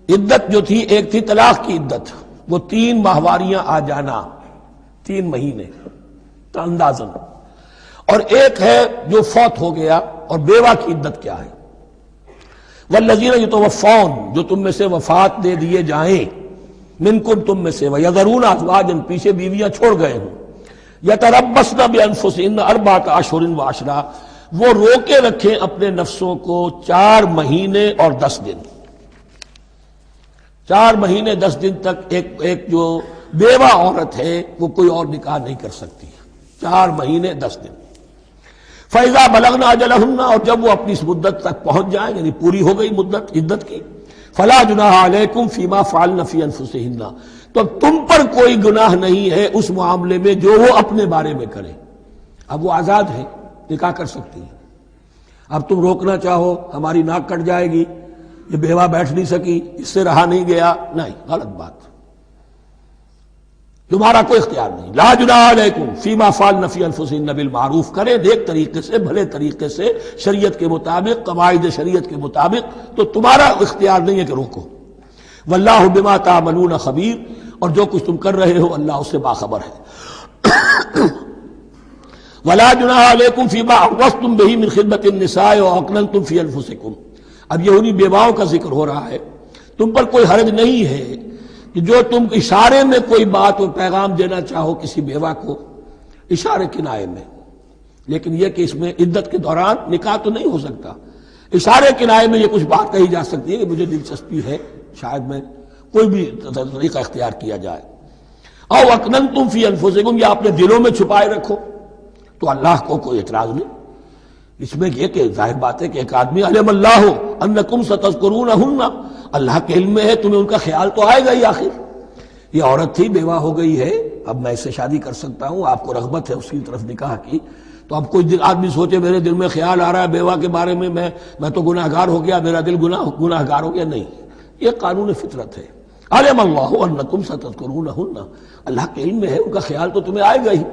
عدت جو تھی، ایک تھی طلاق کی عدت، وہ 3 ماہواریاں آ جانا، 3 مہینے اندازن، اور ایک ہے جو فوت ہو گیا. اور بیوہ کی عدت کیا ہے؟ والذین یتوفون، جو تم میں سے وفات دے دیے جائیں، منکم تم میں سے، ویذرون ازواجا، پیچھے بیویاں چھوڑ گئے ہوں. یتربصن بانفسہن 4 اشہر وعشرا، وہ روکے رکھیں اپنے نفسوں کو 4 مہینے اور 10 دن. 4 مہینے 10 دن تک ایک جو بیوہ عورت ہے وہ کوئی اور نکاح نہیں کر سکتی. 4 مہینے 10 دن. فَإِذَا بَلَغْنَ أَجَلَهُنَّ، اور جب وہ اپنی اس مدت تک پہنچ جائیں، یعنی پوری ہو گئی مدت عدت کی، فَلَا جُنَاحَ عَلَيْكُمْ فِي مَا فَعَلْنَ فِي أَنفُسِهِنَّ، تو تم پر کوئی گناہ نہیں ہے اس معاملے میں جو وہ اپنے بارے میں کریں. اب وہ آزاد ہے، نکاح کر سکتی ہے. اب تم روکنا چاہو، ہماری ناک کٹ جائے گی، یہ بیوہ بیٹھ نہیں سکی، اس سے رہا نہیں گیا، نہیں، غلط بات، تمہارا کوئی اختیار نہیں. لا جناح علیکم فیما فعلن فی انفسہن بالمعروف، کریں نیک طریقے سے، بھلے طریقے سے، شریعت کے مطابق، قواعد شریعت کے مطابق، تو تمہارا اختیار نہیں ہے کہ روکو. واللہ بما تعملون خبیر، اور جو کچھ تم کر رہے ہو اللہ اس سے باخبر ہے. ولا جناح علیکم فیما عوضتم بہ من خدمۃ النساء واکننتم فی انفسکم، اب یہ انہی بیواؤں کا ذکر ہو رہا ہے. تم پر کوئی حرج نہیں ہے کہ جو تم اشارے میں کوئی بات اور پیغام دینا چاہو کسی بیوہ کو، اشارے کنائے میں، لیکن یہ کہ اس میں عدت کے دوران نکاح تو نہیں ہو سکتا. اشارے کنائے میں یہ کچھ بات کہی جا سکتی ہے کہ مجھے دلچسپی ہے، شاید میں کوئی بھی طریقہ اختیار کیا جائے. او اکننتم فی انفسکم، یا اپنے دلوں میں چھپائے رکھو، تو اللہ کو کوئی اعتراض نہیں. اس میں یہ کہ ظاہر بات ہے کہ ایک آدمی علم اللہ انکم ستذکرونہن، اللہ کے علم میں ہے تمہیں ان کا خیال تو آئے گا ہی. آخر یہ عورت تھی، بیوہ ہو گئی ہے، اب میں اس سے شادی کر سکتا ہوں، آپ کو رغبت ہے اس کی طرف نکاح کی، تو اب کوئی آدمی سوچے میرے دل میں خیال آ رہا ہے بیوہ کے بارے میں، میں تو گناہ گار ہو گیا، میرا دل گناہ گار ہو گیا، نہیں، یہ قانون فطرت ہے. علم اللہ انکم ستذکرونہن، اللہ کے علم میں ہے ان کا خیال تو تمہیں آئے گا ہی.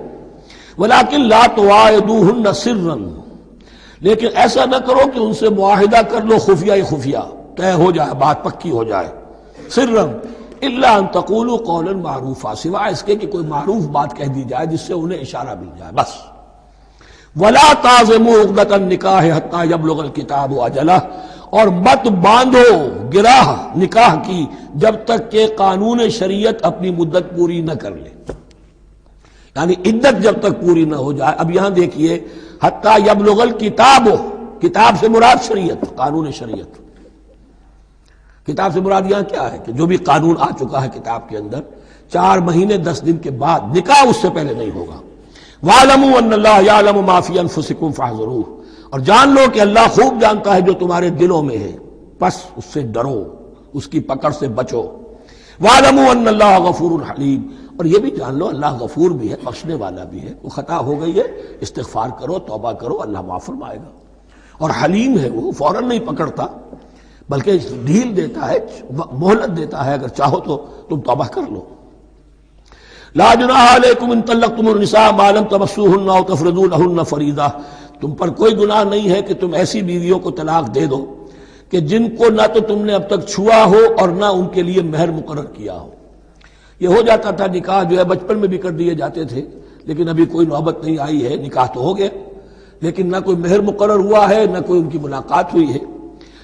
ولیکن لا تواعدوہن سرا، لیکن ایسا نہ کرو کہ ان سے معاہدہ کر لو خفیہ، طے ہو جائے، بات پکی ہو جائے. سرا الا ان تقولوا قولا معروفا، سوائے اس کے کہ کوئی معروف بات کہہ دی جائے جس سے انہیں اشارہ مل جائے، بس. ولا تعزموا عقدۃ النکاح حتی یبلغ الکتاب اجلہ، اور مت باندھو گراہ نکاح کی جب تک کہ قانون شریعت اپنی مدت پوری نہ کر لے، یعنی عدت جب تک پوری نہ ہو جائے. اب یہاں دیکھیے حتی یبلغ الکتاب، کتاب سے مراد شریعت، قانون شریعت. کتاب سے مراد یہاں کیا ہے کہ جو بھی قانون آ چکا ہے کتاب کے اندر، 4 مہینے 10 دن کے بعد نکاح اس سے پہلے نہیں ہوگا. وَاعْلَمُوا أَنَّ اللَّهَ يَعْلَمُ مَا فِي أَنفُسِكُمْ فَاحْذَرُوهُ، اور جان لو کہ اللہ خوب جانتا ہے جو تمہارے دلوں میں ہے، پس اس سے ڈرو، اس کی پکڑ سے بچو. وَاعْلَمُوا أَنَّ اللَّهَ غَفُورٌ حَلِيمٌ، اور یہ بھی جان لو اللہ غفور بھی ہے، بخشنے والا بھی ہے. وہ خطا ہو گئی ہے، استغفار کرو، توبہ کرو، اللہ معاف فرمائے گا. اور حلیم ہے، وہ فوراً نہیں پکڑتا بلکہ ڈھیل دیتا ہے، مہلت دیتا ہے، اگر چاہو تو تم توبہ کر لو. لا جناح علیکم ان طلقتم النساء ما لم تمسوهن او تفرضوا لهن فریضہ، تم پر کوئی گناہ نہیں ہے کہ تم ایسی بیویوں کو طلاق دے دو کہ جن کو نہ تو تم نے اب تک چھوا ہو اور نہ ان کے لیے مہر مقرر کیا ہو. یہ ہو جاتا تھا نکاح جو ہے بچپن میں بھی کر دیے جاتے تھے، لیکن ابھی کوئی نوبت نہیں آئی ہے، نکاح تو ہو گیا لیکن نہ کوئی مہر مقرر ہوا ہے، نہ کوئی ان کی ملاقات ہوئی ہے.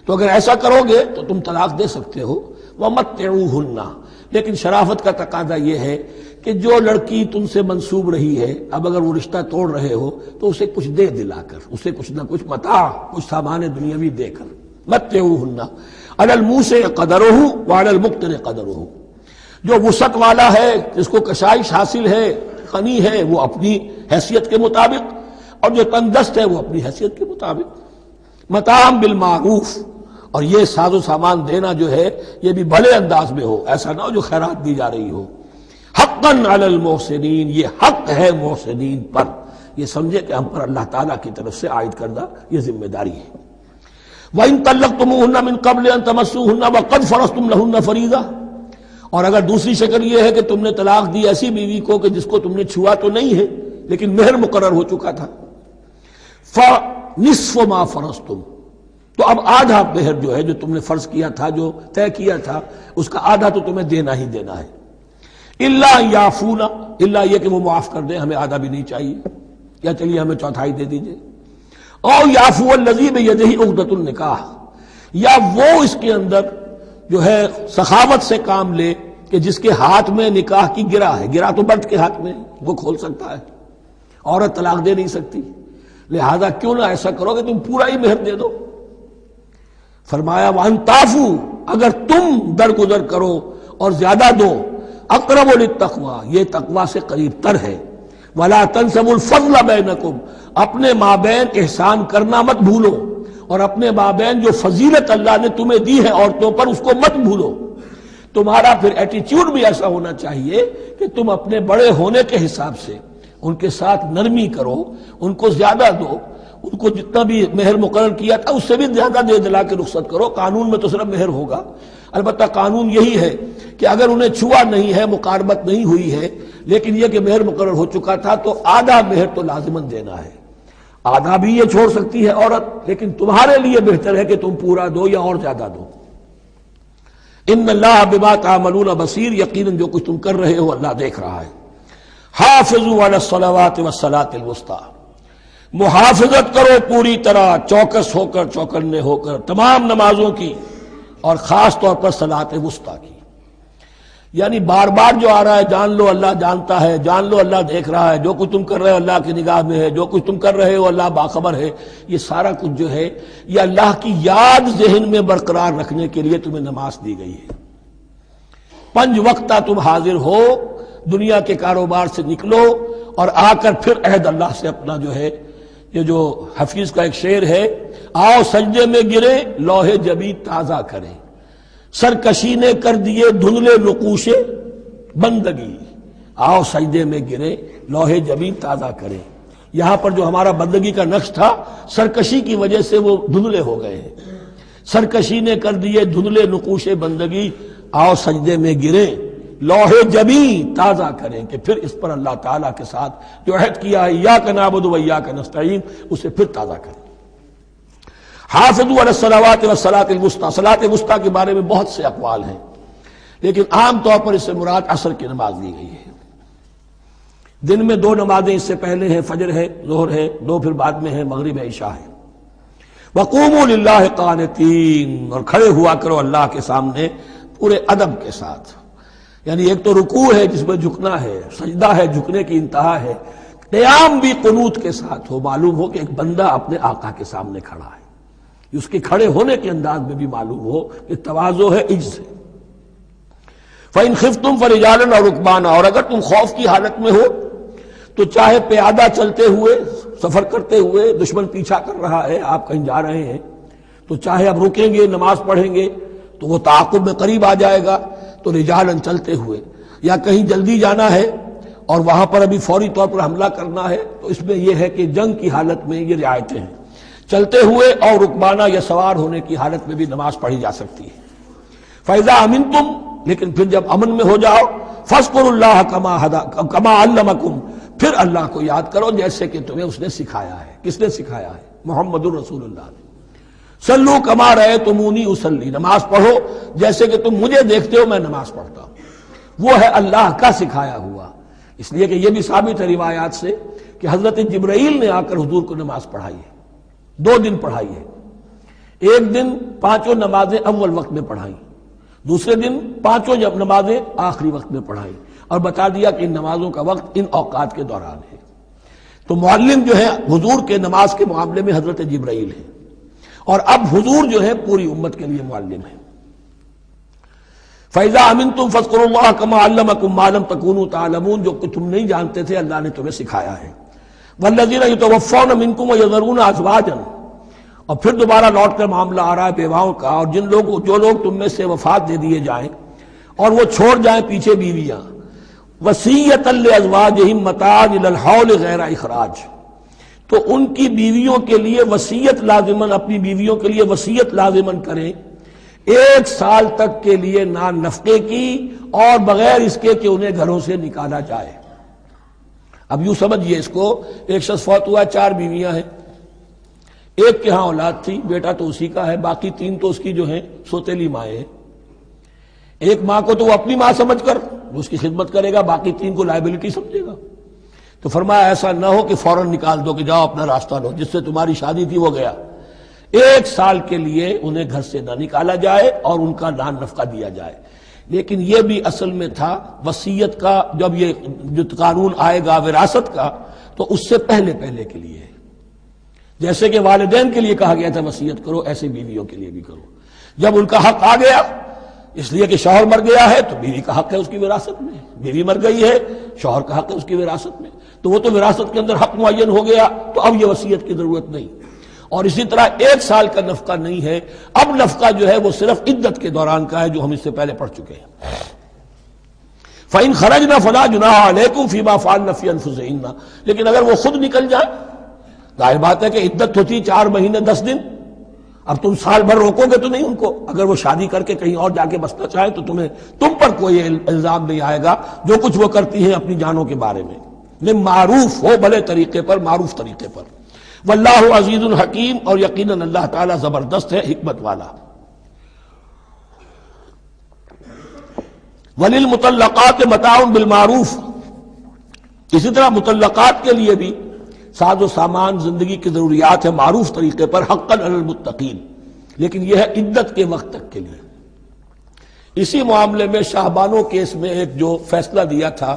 تو اگر ایسا کرو گے تو تم طلاق دے سکتے ہو. وَمَتِّعُوهُنَّ، لیکن شرافت کا تقاضا یہ ہے کہ جو لڑکی تم سے منسوب رہی ہے، اب اگر وہ رشتہ توڑ رہے ہو تو اسے کچھ دے دلا کر، اسے کچھ نہ کچھ متاع، کچھ سامان دنیاوی دے کر. مَتِّعُوهُنَّ عَلَى الْمُوسِعِ قَدَرُهُ وَعَلَى الْمُقْتِرِ قَدَرُهُ، جو وسعت والا ہے، جس کو کشائش حاصل ہے، غنی ہے، وہ اپنی حیثیت کے مطابق، اور جو تنگ دست ہے وہ اپنی حیثیت کے مطابق. متاعا بالمعروف، اور یہ ساز و سامان دینا جو ہے یہ بھی بھلے انداز میں ہو، ایسا نہ ہو جو خیرات دی جا رہی ہو. حقا علی المحسنین، یہ حق ہے محسنین پر، یہ سمجھے کہ ہم پر اللہ تعالیٰ کی طرف سے عائد کردہ یہ ذمہ داری ہے۔ وَإِن طَلَّقْتُمُوهُنَّ مِن قَبْلِ أَن تَمَسُّوهُنَّ وَقَدْ فَرَضْتُمْ لَهُنَّ فَرِيضَةً، اور اگر دوسری شکل یہ ہے کہ تم نے طلاق دی ایسی بیوی کو کہ جس کو تم نے چھوا تو نہیں ہے لیکن مہر مقرر ہو چکا تھا، فَنِصْفُ مَا فَرَضْتُمْ، تو اب آدھا مہر جو ہے جو تم نے فرض کیا تھا، جو طے کیا تھا، اس کا آدھا تو تمہیں دینا ہی دینا ہے۔ الا یعفون، الا یہ کہ وہ معاف کر دیں، ہمیں آدھا بھی نہیں چاہیے، یا چلیے ہمیں چوتھائی دے دیجئے، او یعفو الذی بیدہ عقدۃ النکاح، یا وہ اس کے اندر جو ہے سخاوت سے کام لے کہ جس کے ہاتھ میں نکاح کی گرہ ہے، گرہ تو مرد کے ہاتھ میں وہ کھول سکتا ہے، عورت طلاق دے نہیں سکتی، لہذا کیوں نہ ایسا کرو کہ تم پورا ہی مہر دے دو۔ فرمایا وَأَن تَعْفُوا، اگر تم درگزر کرو اور زیادہ دو، اقرب للتقویٰ، یہ تقویٰ سے قریب تر ہے، وَلَا تَنْسَبُوا الْفَضْلَ بَيْنَكُمْ، اپنے مابین احسان کرنا مت بھولو، اور اپنے مابین جو فضیلت اللہ نے تمہیں دی ہے عورتوں پر اس کو مت بھولو۔ تمہارا پھر ایٹیچیوڈ بھی ایسا ہونا چاہیے کہ تم اپنے بڑے ہونے کے حساب سے ان کے ساتھ نرمی کرو، ان کو زیادہ دو، ان کو جتنا بھی مہر مقرر کیا تھا اس سے بھی زیادہ دے دلا کے رخصت کرو۔ قانون میں تو صرف مہر ہوگا، البتہ قانون یہی ہے کہ اگر انہیں چھوا نہیں ہے، مقاربت نہیں ہوئی ہے، لیکن یہ کہ مہر مقرر ہو چکا تھا تو آدھا مہر تو لازماً دینا ہے۔ آدھا بھی یہ چھوڑ سکتی ہے عورت، لیکن تمہارے لیے بہتر ہے کہ تم پورا دو یا اور زیادہ دو۔ ان اللہ بما تعملون بصیر، یقیناً جو کچھ تم کر رہے ہو اللہ دیکھ رہا ہے۔ حافظوا علی الصلوات والصلاۃ الوسطی، محافظت کرو پوری طرح، چوکس ہو کر، چوکنے ہو کر تمام نمازوں کی، اور خاص طور پر صلاۃ وسطیٰ کی۔ یعنی بار بار جو آ رہا ہے، جان لو اللہ جانتا ہے، جان لو اللہ دیکھ رہا ہے، جو کچھ تم کر رہے ہو اللہ کی نگاہ میں ہے، جو کچھ تم کر رہے ہو اللہ باخبر ہے، یہ سارا کچھ جو ہے یہ اللہ کی یاد ذہن میں برقرار رکھنے کے لیے تمہیں نماز دی گئی ہے۔ 5 وقتہ تم حاضر ہو، دنیا کے کاروبار سے نکلو اور آ کر پھر عہد اللہ سے اپنا جو ہے، یہ جو حفیظ کا ایک شعر ہے، آؤ سجدے میں گرے لوح جبی تازہ کریں، سرکشی نے کر دیے دھندلے نقوش بندگی، آؤ سجدے میں گرے لوح جبی تازہ کریں۔ یہاں پر جو ہمارا بندگی کا نقش تھا سرکشی کی وجہ سے وہ دھندلے ہو گئے ہیں، سرکشی نے کر دیے دھندلے نقوش بندگی، آؤ سجدے میں گرے لوح جبی تازہ کریں، کہ پھر اس پر اللہ تعالیٰ کے ساتھ جو عہد کیا ہے ایاک نعبد و ایاک نستعین اسے پھر تازہ کریں۔ حافظوا علی الصلوات والصلاۃ الوسطی، صلاۃ وسطیٰ کے بارے میں بہت سے اقوال ہیں، لیکن عام طور پر اس سے مراد عصر کی نماز لی گئی ہے۔ دن میں 2 نمازیں اس سے پہلے ہیں، فجر ہے، ظہر ہے، 2 پھر بعد میں ہے، مغرب ہے، عشاء ہے۔ وقوموا للہ قانتین، اور کھڑے ہوا کرو اللہ کے سامنے پورے ادب کے ساتھ، یعنی ایک تو رکوع ہے جس میں جھکنا ہے، سجدہ ہے جھکنے کی انتہا ہے، قیام بھی قنوت کے ساتھ ہو، معلوم ہو کہ ایک بندہ اپنے آقا کے سامنے کھڑا ہے، اس کے کھڑے ہونے کے انداز میں بھی معلوم ہو کہ تواضع ہے، عجز ہے۔ فَإِنْ خِفْتُمْ فَرِجَالًا أَوْ رُكْبَانًا، اور اگر تم خوف کی حالت میں ہو تو چاہے پیادہ چلتے ہوئے، سفر کرتے ہوئے، دشمن پیچھا کر رہا ہے، آپ کہیں جا رہے ہیں تو چاہے اب رکیں گے نماز پڑھیں گے تو وہ تعاقب میں قریب آ جائے گا، تو رجالن چلتے ہوئے، یا کہیں جلدی جانا ہے اور وہاں پر ابھی فوری طور پر حملہ کرنا ہے تو اس میں یہ ہے کہ جنگ کی حالت میں یہ رعایتیں ہیں، چلتے ہوئے اور رکبانہ یا سوار ہونے کی حالت میں بھی نماز پڑھی جا سکتی ہے۔ فَإِذَا أَمِنْتُمْ، لیکن پھر جب امن میں ہو جاؤ، فَاذْكُرُوا اللَّهَ كَمَا عَلَّمَكُمْ، پھر اللہ کو یاد کرو جیسے کہ تمہیں اس نے سکھایا ہے۔ کس نے سکھایا ہے؟ محمد الرسول اللہ نے۔ صلوا کما رأیتمونی اصلی، نماز پڑھو جیسے کہ تم مجھے دیکھتے ہو میں نماز پڑھتا ہوں۔ وہ ہے اللہ کا سکھایا ہوا، اس لیے کہ یہ بھی ثابت ہے روایات سے کہ حضرت جبرائیل نے آ کر حضور کو نماز پڑھائی ہے، 2 دن پڑھائی ہے۔ ایک دن 5 نمازیں اول وقت میں پڑھائیں، دوسرے دن 5 نمازیں آخری وقت میں پڑھائیں، اور بتا دیا کہ ان نمازوں کا وقت ان اوقات کے دوران ہے۔ تو معلم جو ہے حضور کے نماز کے معاملے میں حضرت جبرائیل ہے، اور اب حضور جو ہے پوری امت کے لیے معلم ہے۔ فَإِذَا أَمِنْتُمْ فَاذْكُرُوا اللَّهَ كَمَا عَلَّمَكُم مَّا لَمْ تَكُونُوا تَعْلَمُونَ، جو کہ تم نہیں جانتے تھے اللہ نے تمہیں سکھایا ہے۔ وَالَّذِينَ يَتَوَفَّوْنَ مِنكُمْ وَيَذَرُونَ أَزْوَاجًا، اور پھر دوبارہ لوٹ کر معاملہ آ رہا ہے بیواؤں کا، اور جو لوگ تم میں سے وفات دے دیے جائیں اور وہ چھوڑ جائیں پیچھے بیویاں، وصیۃ لازواجہم متاعا الی الحول غیر اخراج، تو ان کی بیویوں کے لیے وصیت لازماً، اپنی بیویوں کے لیے وصیت لازماً کریں 1 سال تک کے لیے نان نفقے کی، اور بغیر اس کے کہ انہیں گھروں سے نکالا جائے۔ اب یوں سمجھیے اس کو، ایک شخص فوت ہوا، 4 بیویاں ہیں، ایک کے ہاں اولاد تھی، بیٹا تو اسی کا ہے، باقی 3 تو اس کی جو ہیں سوتیلی مائیں ہیں۔ ایک ماں کو تو وہ اپنی ماں سمجھ کر اس کی خدمت کرے گا، باقی 3 کو لائبلٹی سمجھے گا۔ تو فرمایا ایسا نہ ہو کہ فوراً نکال دو کہ جاؤ اپنا راستہ لو، جس سے تمہاری شادی تھی وہ گیا۔ 1 سال کے لیے انہیں گھر سے نہ نکالا جائے اور ان کا نان نفقہ دیا جائے۔ لیکن یہ بھی اصل میں تھا وصیت کا، جب یہ جو قانون آئے گا وراثت کا تو اس سے پہلے کے لیے ہے۔ جیسے کہ والدین کے لیے کہا گیا تھا وصیت کرو، ایسے بیویوں کے لیے بھی کرو۔ جب ان کا حق آ گیا، اس لیے کہ شوہر مر گیا ہے تو بیوی کا حق ہے اس کی وراثت میں، بیوی مر گئی ہے شوہر کا حق ہے اس کی وراثت میں، تو وہ تو وراثت کے اندر حق معین ہو گیا، تو اب یہ وصیت کی ضرورت نہیں۔ اور اسی طرح 1 سال کا نفقہ نہیں ہے، اب نفقہ جو ہے وہ صرف عدت کے دوران کا ہے، جو ہم اس سے پہلے پڑھ چکے ہیں۔ فَإِنْ خَرَجْنَ فَلَا جُنَاحَ عَلَيْكُمْ فِي مَا فَعَلْنَ فِي أَنفُسِهِنَّ، لیکن اگر وہ خود نکل جائیں، ظاہر بات ہے کہ عدت ہوتی 4 مہینے 10 دن، اب تم سال بھر روکو گے تو نہیں ان کو، اگر وہ شادی کر کے کہیں اور جا کے بسنا چاہیں تو تم پر کوئی الزام نہیں آئے گا، جو کچھ وہ کرتی ہیں اپنی جانوں کے بارے میں معروف ہو، بھلے طریقے پر، معروف طریقے پر۔ واللہ عزیز الحکیم، اور یقیناً اللہ تعالیٰ زبردست ہے، حکمت والا۔ وللمطلقات متاع بالمعروف، اسی طرح مطلقات کے لیے بھی ساز و سامان زندگی کی ضروریات ہے معروف طریقے پر، حقا علی المتقین، لیکن یہ ہے عدت کے وقت تک کے لیے۔ اسی معاملے میں شاہ بانو کیس میں ایک جو فیصلہ دیا تھا،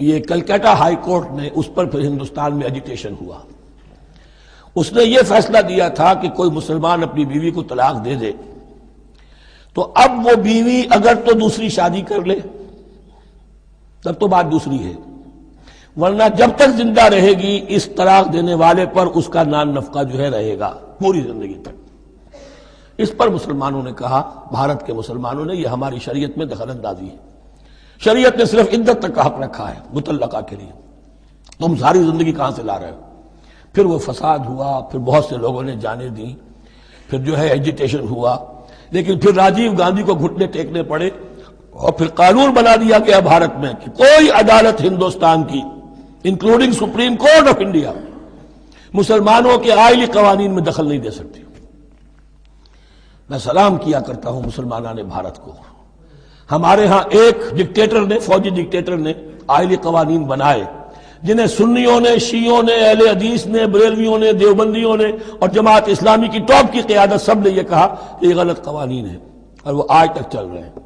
یہ کلکتہ ہائی کورٹ نے، اس پر پھر ہندوستان میں ایجیٹیشن ہوا۔ اس نے یہ فیصلہ دیا تھا کہ کوئی مسلمان اپنی بیوی کو طلاق دے دے تو اب وہ بیوی اگر تو دوسری شادی کر لے تب تو بات دوسری ہے، ورنہ جب تک زندہ رہے گی اس طلاق دینے والے پر اس کا نان نفقہ جو ہے رہے گا پوری زندگی تک۔ اس پر مسلمانوں نے کہا، بھارت کے مسلمانوں نے، یہ ہماری شریعت میں دخل اندازی ہے، شریعت نے صرف عدت تک کا حق رکھا ہے مطلقہ کے لیے، تم ساری زندگی کہاں سے لا رہے ہو؟ پھر وہ فساد ہوا، پھر بہت سے لوگوں نے جانیں دیں، پھر جو ہے ایجیٹیشن ہوا، لیکن پھر راجیو گاندھی کو گھٹنے ٹیکنے پڑے، اور پھر قانون بنا دیا گیا بھارت میں کہ کوئی عدالت ہندوستان کی including supreme court of India مسلمانوں کے آئلی قوانین میں دخل نہیں دے سکتی۔ میں سلام کیا کرتا ہوں مسلمانان بھارت کو، ہمارے ہاں ایک ڈکٹیٹر نے، فوجی ڈکٹیٹر نے آئلی قوانین بنائے، جنہیں سنیوں نے، شیعوں نے، اہل حدیث نے، بریلویوں نے، دیوبندیوں نے اور جماعت اسلامی کی ٹاپ کی قیادت سب نے یہ کہا کہ یہ غلط قوانین ہیں، اور وہ آج تک چل رہے ہیں۔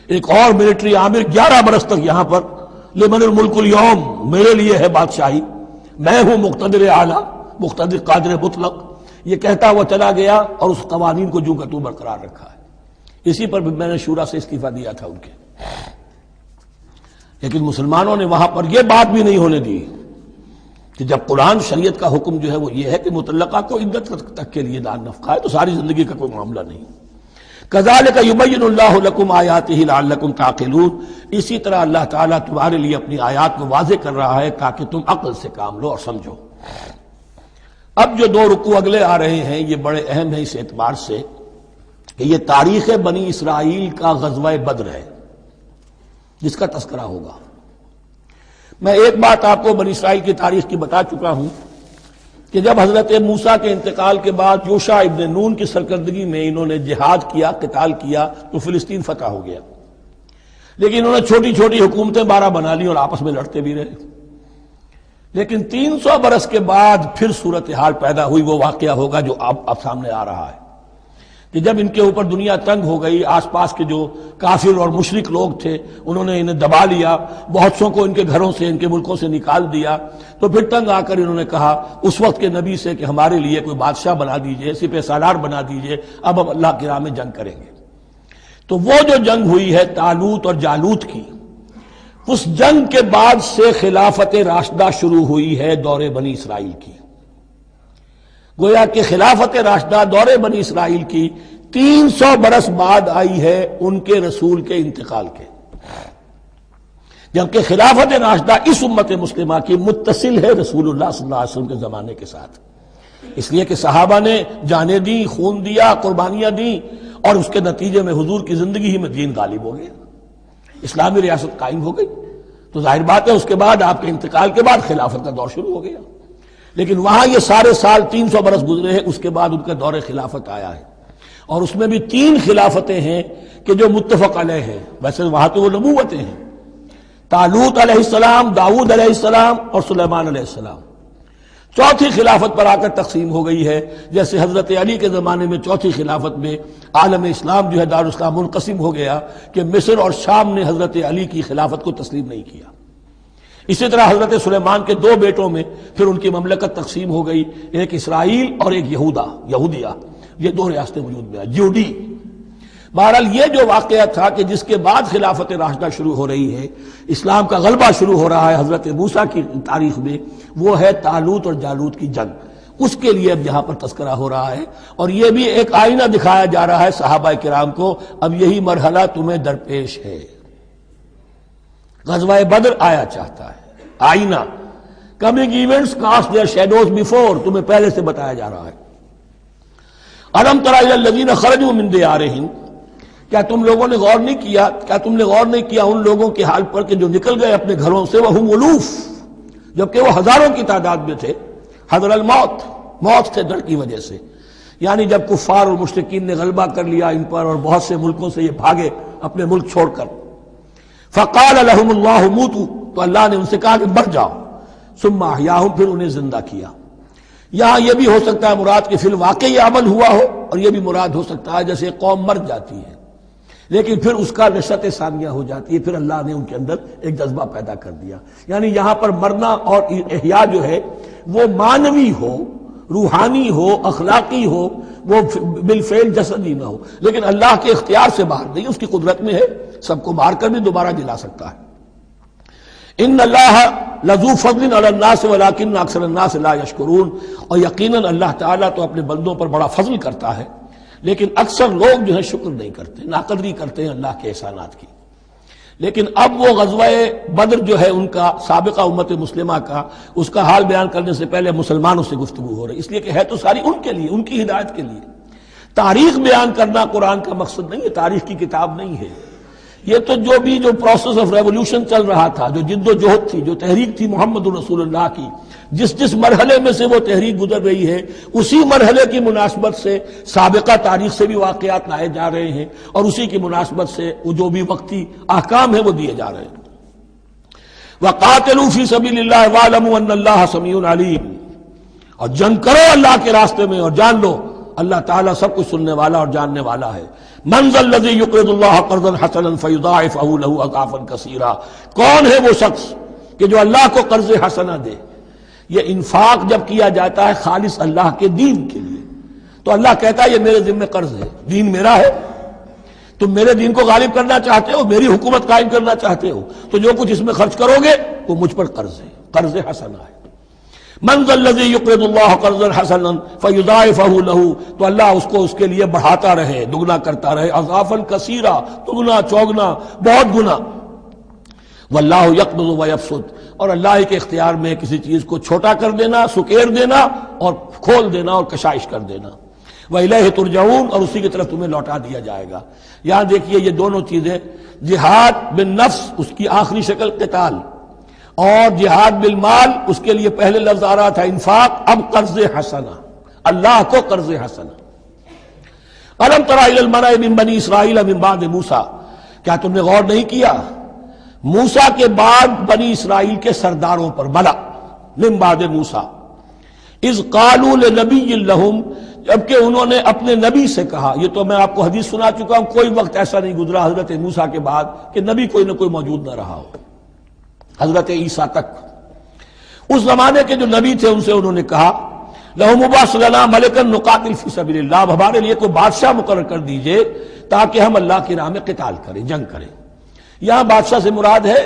ایک اور ملٹری عامر 11 برس تک یہاں پر، لمن الملک اليوم، میرے لیے ہے بادشاہی، میں ہوں مقتدر اعلیٰ، مقتدر قادر مطلق، یہ کہتا ہوا چلا گیا اور اس قوانین کو جو کا تو برقرار رکھا ہے۔ اسی پر بھی میں نے شورا سے استعفیٰ دیا تھا ان کے، لیکن مسلمانوں نے وہاں پر یہ بات بھی نہیں ہونے دی کہ جب قرآن شریعت کا حکم جو ہے وہ یہ ہے کہ مطلقہ کو عدت تک کے لیے نان نفقہ ہے تو ساری زندگی کا کوئی معاملہ نہیں۔ کذالک یبین اللہ لکم آیاتہ لعلکم تعقلون، اسی طرح اللہ تعالیٰ تمہارے لیے اپنی آیات کو واضح کر رہا ہے تاکہ تم عقل سے کام لو اور سمجھو۔ اب جو 2 رکوع اگلے آ رہے ہیں یہ بڑے اہم ہیں اس اعتبار سے کہ یہ تاریخ بنی اسرائیل کا غزوہ بدر ہے جس کا تذکرہ ہوگا۔ میں ایک بات آپ کو بنی اسرائیل کی تاریخ کی بتا چکا ہوں کہ جب حضرت موسیٰ کے انتقال کے بعد یوشع ابن نون کی سرکردگی میں انہوں نے جہاد کیا، قتال کیا تو فلسطین فتح ہو گیا، لیکن انہوں نے چھوٹی چھوٹی حکومتیں 12 بنا لی اور آپس میں لڑتے بھی رہے۔ لیکن 300 برس کے بعد پھر صورتحال پیدا ہوئی، وہ واقعہ ہوگا جو اب سامنے آ رہا ہے کہ جب ان کے اوپر دنیا تنگ ہو گئی، آس پاس کے جو کافر اور مشرک لوگ تھے انہوں نے انہیں دبا لیا، بہت سو کو ان کے گھروں سے، ان کے ملکوں سے نکال دیا، تو پھر تنگ آ کر انہوں نے کہا اس وقت کے نبی سے کہ ہمارے لیے کوئی بادشاہ بنا دیجئے، سپہ سالار بنا دیجئے، اب ہم اللہ کی راہ میں جنگ کریں گے۔ تو وہ جو جنگ ہوئی ہے طالوت اور جالوت کی، اس جنگ کے بعد سے خلافت راشدہ شروع ہوئی ہے دور بنی اسرائیل کی۔ گویا کہ خلافت راشدہ دور بنی اسرائیل کی 300 برس بعد آئی ہے ان کے رسول کے انتقال کے۔ جبکہ خلافت راشدہ اس امت مسلمہ کی متصل ہے رسول اللہ صلی اللہ علیہ وسلم کے زمانے کے ساتھ، اس لیے کہ صحابہ نے جانیں دیں، خون دیا، قربانیاں دیں، اور اس کے نتیجے میں حضور کی زندگی ہی میں دین غالب ہو گیا، اسلامی ریاست قائم ہو گئی۔ تو ظاہر بات ہے اس کے بعد آپ کے انتقال کے بعد خلافت کا دور شروع ہو گیا، لیکن وہاں یہ سارے سال 300 برس گزرے ہیں، اس کے بعد ان کا دور خلافت آیا ہے، اور اس میں بھی 3 خلافتیں ہیں کہ جو متفق علیہ ہیں۔ ویسے وہاں تو وہ نبوتیں ہیں، طالوت علیہ السلام، داؤد علیہ السلام اور سلیمان علیہ السلام۔ چوتھی خلافت پر آ کر تقسیم ہو گئی ہے، جیسے حضرت علی کے زمانے میں چوتھی خلافت میں عالم اسلام جو ہے دارالاسلام منقسم ہو گیا کہ مصر اور شام نے حضرت علی کی خلافت کو تسلیم نہیں کیا۔ اسی طرح حضرت سلیمان کے 2 بیٹوں میں پھر ان کی مملکت تقسیم ہو گئی، ایک اسرائیل اور ایک یہودیہ، یہ 2 ریاستیں وجود میں آئی، جیوڈی۔ بہرحال یہ جو واقعہ تھا کہ جس کے بعد خلافت راشدہ شروع ہو رہی ہے، اسلام کا غلبہ شروع ہو رہا ہے حضرت موسیٰ کی تاریخ میں، وہ ہے طالوت اور جالوت کی جنگ۔ اس کے لیے اب یہاں پر تذکرہ ہو رہا ہے، اور یہ بھی ایک آئینہ دکھایا جا رہا ہے صحابہ کرام کو، اب یہی مرحلہ تمہیں درپیش ہے۔ غزوہ بدر آیا چاہتا ہے، آئینہ، coming events cast their shadows before, تمہیں پہلے سے بتایا جا رہا ہے۔ الم تر الی الذین خرجوا من دیارہم، کیا تم لوگوں نے غور نہیں کیا، کیا تم نے غور نہیں کیا ان لوگوں کے حال پر کہ جو نکل گئے اپنے گھروں سے، وہم الوف، جبکہ وہ ہزاروں کی تعداد میں تھے، حذر الموت، موت سے ڈر کی وجہ سے، یعنی جب کفار اور مشرکین نے غلبہ کر لیا ان پر اور بہت سے ملکوں سے یہ بھاگے اپنے ملک چھوڑ کر، فقال لهم اللہ موتوا، تو اللہ نے ان سے کہا کہ مر جاؤ، ثم احیاہم، پھر انہیں زندہ کیا۔ یہاں یہ بھی ہو سکتا ہے مراد کہ فی الواقع یہ عمل ہوا ہو، اور یہ بھی مراد ہو سکتا ہے جیسے قوم مر جاتی ہے لیکن پھر اس کا نشأت ثانیہ ہو جاتی ہے، پھر اللہ نے ان کے اندر ایک جذبہ پیدا کر دیا۔ یعنی یہاں پر مرنا اور احیاء جو ہے وہ معنوی ہو، روحانی ہو، اخلاقی ہو، وہ بالفعل جسدی نہ ہو، لیکن اللہ کے اختیار سے باہر نہیں، اس کی قدرت میں ہے، سب کو مار کر بھی دوبارہ جلا سکتا ہے۔ ان اللہ لذو فضل علی الناس ولکن اکثر الناس لا یشکرون، اور یقیناً اللہ تعالیٰ تو اپنے بندوں پر بڑا فضل کرتا ہے، لیکن اکثر لوگ جو ہے شکر نہیں کرتے، ناقدری کرتے ہیں اللہ کے احسانات کی۔ لیکن اب وہ غزوہ بدر جو ہے ان کا، سابقہ امت مسلمہ کا، اس کا حال بیان کرنے سے پہلے مسلمانوں سے گفتگو ہو رہی، اس لیے کہ ہے تو ساری ان کے لیے، ان کی ہدایت کے لیے۔ تاریخ بیان کرنا قرآن کا مقصد نہیں ہے، تاریخ کی کتاب نہیں ہے یہ، تو جو پروسیس آف ریولوشن چل رہا تھا، جو جد و جہد تھی، جو تحریک تھی محمد رسول اللہ کی، جس مرحلے میں سے وہ تحریک گزر رہی ہے، اسی مرحلے کی مناسبت سے سابقہ تاریخ سے بھی واقعات لائے جا رہے ہیں، اور اسی کی مناسبت سے وہ جو بھی وقتی احکام ہیں وہ دیے جا رہے ہیں۔ وَقَاتِلُوا فِي سَبِيلِ اللَّهِ وَاعْلَمُوا أَنَّ اللَّهَ سَمِيعٌ عَلِيمٌ، اور جنگ کرو اللہ کے راستے میں، اور جان لو اللہ تعالیٰ سب کچھ سننے والا اور جاننے والا ہے۔ مَنْ ذَا الَّذِي يُقْرِضُ اللَّهَ قَرْضًا حَسَنًا فَيُضَاعِفَهُ لَهُ أَضْعَافًا كَثِيرًا، کون ہے وہ شخص کہ جو اللہ کو قرض حسنہ دے؟ یہ انفاق جب کیا جاتا ہے خالص اللہ کے دین کے لیے، تو اللہ کہتا ہے یہ میرے ذمہ قرض ہے، دین میرا ہے، تم میرے دین کو غالب کرنا چاہتے ہو، میری حکومت قائم کرنا چاہتے ہو، تو جو کچھ اس میں خرچ کرو گے وہ مجھ پر قرض ہے، قرض حسنہ ہے۔ من ذا الذی یقرض اللہ قرضا حسنا فیضاعفہ لہ، تو اللہ اس کو اس کے لیے بڑھاتا رہے، دگنا کرتا رہے، اضعافا کثیرا، دگنا چوگنا، بہت گنا۔ واللہ یقبض ویبسط، اور اللہ کے اختیار میں کسی چیز کو چھوٹا کر دینا، سکیر دینا، اور کھول دینا اور کشائش کر دینا۔ وَإِلَيْهِ تُرْجَعُونَ، اور اسی کی طرف تمہیں لوٹا دیا جائے گا۔ یہاں دیکھیے یہ دونوں چیزیں، جہاد بالنفس اس کی آخری شکل قتال، اور جہاد بالمال اس کے لیے پہلے لفظ آ رہا تھا انفاق، اب قرض حسنہ، اللہ کو قرض حسنہ۔ أَلَمْ تَرَ إِلَى الْمَلَإِ مِن بَنِي إِسْرَائِيلَ مِن بَعْدِ مُوسَىٰ، کیا تم نے غور نہیں کیا موسیٰ کے بعد بنی اسرائیل کے سرداروں پر، ملا من بعد موسیٰ، اذ قالوا لنبی لہم، جبکہ انہوں نے اپنے نبی سے کہا، یہ تو میں آپ کو حدیث سنا چکا ہوں، کوئی وقت ایسا نہیں گزرا حضرت موسیٰ کے بعد کہ نبی کوئی نہ کوئی موجود نہ رہا ہو، حضرت عیسیٰ تک۔ اس زمانے کے جو نبی تھے ان سے انہوں نے کہا لَهُمْ مُبَعَثْ لَنَا مَلِكًا نُقَاتِلْ فِي سَبِيلِ اللَّهِ، اب ہمارے لیے کوئی بادشاہ مقرر کر دیجئے تاکہ ہم اللہ کی راہ میں قتال کریں، جنگ کریں۔ یہاں بادشاہ سے مراد ہے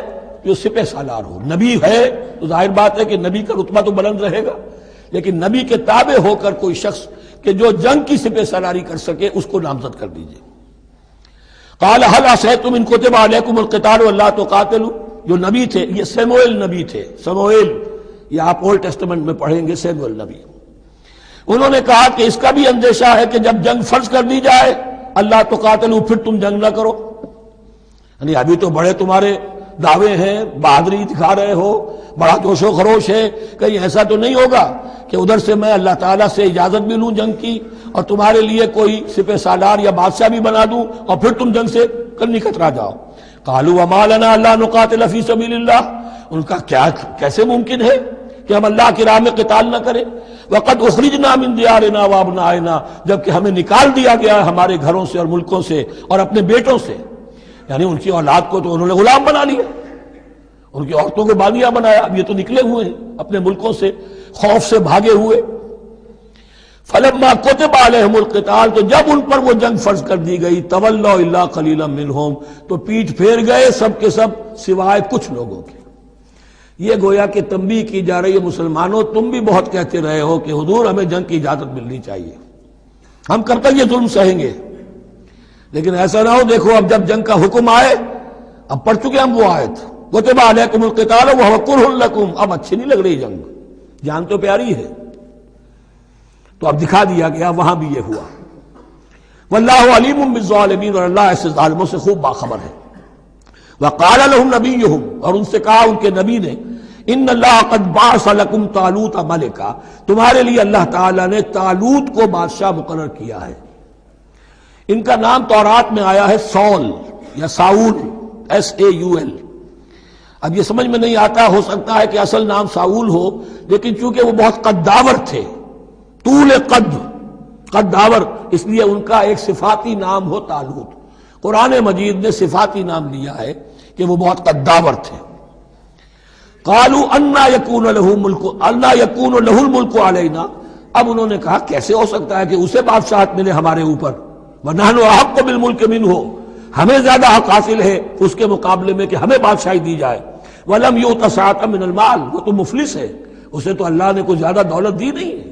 جو سپہ سالار ہو، نبی ہے تو ظاہر بات ہے کہ نبی کا رتبہ تو بلند رہے گا، لیکن نبی کے تابع ہو کر کوئی شخص کہ جو جنگ کی سپہ سالاری کر سکے اس کو نامزد کر دیجئے۔ قال هل عصیتم ان کتب علیکم القتال الا تقاتلوا، جو نبی تھے، یہ سیموئیل نبی تھے، سموئیل، یہ آپ اولڈ ٹیسٹمنٹ میں پڑھیں گے، سیموئیل نبی، انہوں نے کہا کہ اس کا بھی اندیشہ ہے کہ جب جنگ فرض کر دی جائے اللہ تو قاتلوا، پھر تم جنگ نہ کرو، یعنی ابھی تو بڑے تمہارے دعوے ہیں، بہادری دکھا رہے ہو، بڑا جوش و خروش ہے، کہیں ایسا تو نہیں ہوگا کہ ادھر سے میں اللہ تعالیٰ سے اجازت بھی لوں جنگ کی اور تمہارے لیے کوئی سپہ سالار یا بادشاہ بھی بنا دوں اور پھر تم جنگ سے نکترا جاؤ۔ قالوا وما لنا الا نقاتل فی سبیل اللہ، ان کا کیسے ممکن ہے کہ ہم اللہ کی راہ میں قتال نہ کریں، وقد اخرجنا من دیارنا وابنائنا، جبکہ ہمیں نکال دیا گیا ہے ہمارے گھروں سے اور ملکوں سے اور اپنے بیٹوں سے، یعنی ان کی اولاد کو تو انہوں نے غلام بنا لیا، ان کی عورتوں کو باغیاں بنایا، اب یہ تو نکلے ہوئے ہیں اپنے ملکوں سے، خوف سے بھاگے ہوئے۔ فلما كتب عليهم القتال، تو جب ان پر وہ جنگ فرض کر دی گئی، تولوا الا قليلا منهم، تو پیٹھ پھیر گئے سب کے سب سوائے کچھ لوگوں کے۔ یہ گویا کہ تنبیہ کی جا رہی ہے، مسلمانوں تم بھی بہت کہتے رہے ہو کہ حضور ہمیں جنگ کی اجازت ملنی چاہیے، ہم کب تک یہ ظلم سہیں گے، لیکن ایسا نہ ہو، دیکھو اب جب جنگ کا حکم آئے، اب پڑھ چکے ہم وہ آیت، كتب عليكم القتال وهو كره لكم، اب اچھی نہیں لگ رہی جنگ، جان تو پیاری ہے، تو اب دکھا دیا گیا وہاں بھی یہ ہوا۔ واللہ علیم بالظالمین، اور اللہ ایسے ظالموں سے خوب باخبر ہے۔ وقال لهم نبیہم، اور ان سے کہا ان کے نبی نے، ان اللہ قد بعث لکم طالوت ملکا، تمہارے لیے اللہ تعالیٰ نے طالوت کو بادشاہ مقرر کیا ہے۔ ان کا نام تورات میں آیا ہے سول یا ساؤل، SAUL۔ اب یہ سمجھ میں نہیں آتا، ہو سکتا ہے کہ اصل نام ساؤل ہو، لیکن چونکہ وہ بہت قداور تھے، طول قداور، اس لیے ان کا ایک صفاتی نام ہو طالوت۔ قرآن مجید نے صفاتی نام لیا ہے کہ وہ بہت قداور تھے۔ قالوا انا یکون له الملک علینا، اب انہوں نے کہا کیسے ہو سکتا ہے کہ اسے بادشاہت ملے ہمارے اوپر، ونحن احق بالملک منہ، ہمیں زیادہ حق حاصل ہے اس کے مقابلے میں کہ ہمیں بادشاہی دی جائے۔ ولم یؤت سعۃ من المال، وہ تو مفلس ہے، اسے تو اللہ نے کوئی زیادہ دولت دی نہیں ہے،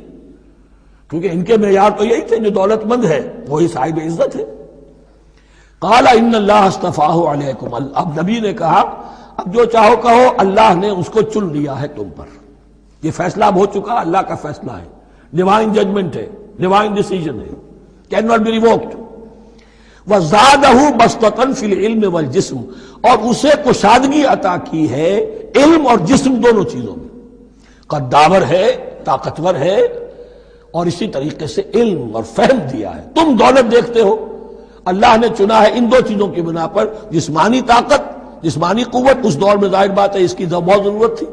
کیونکہ ان کے معیار تو یہی تھے، جو دولت مند ہے وہی صاحب عزت ہے۔ قال ان اللہ اصطفاہ علیکم، اب نبی نے کہا اب جو چاہو کہو، اللہ نے اس کو چن لیا ہے تم پر، یہ فیصلہ اب ہو چکا، اللہ کا فیصلہ ہے، ڈیوائن ججمنٹ ہے، ڈیوائن ڈیسیژن ہے، کین ناٹ بی ریووکڈ۔ وزادہ بسطۃ فی العلم والجسم، اور اسے کشادگی عطا کی ہے علم اور جسم دونوں چیزوں میں، قداور ہے، طاقتور ہے، اور اسی طریقے سے علم اور فہم دیا ہے۔ تم دولت دیکھتے ہو، اللہ نے چنا ہے ان دو چیزوں کی بنا پر، جسمانی طاقت، جسمانی قوت، اس دور میں ظاہر بات ہے اس کی بہت ضرورت تھی،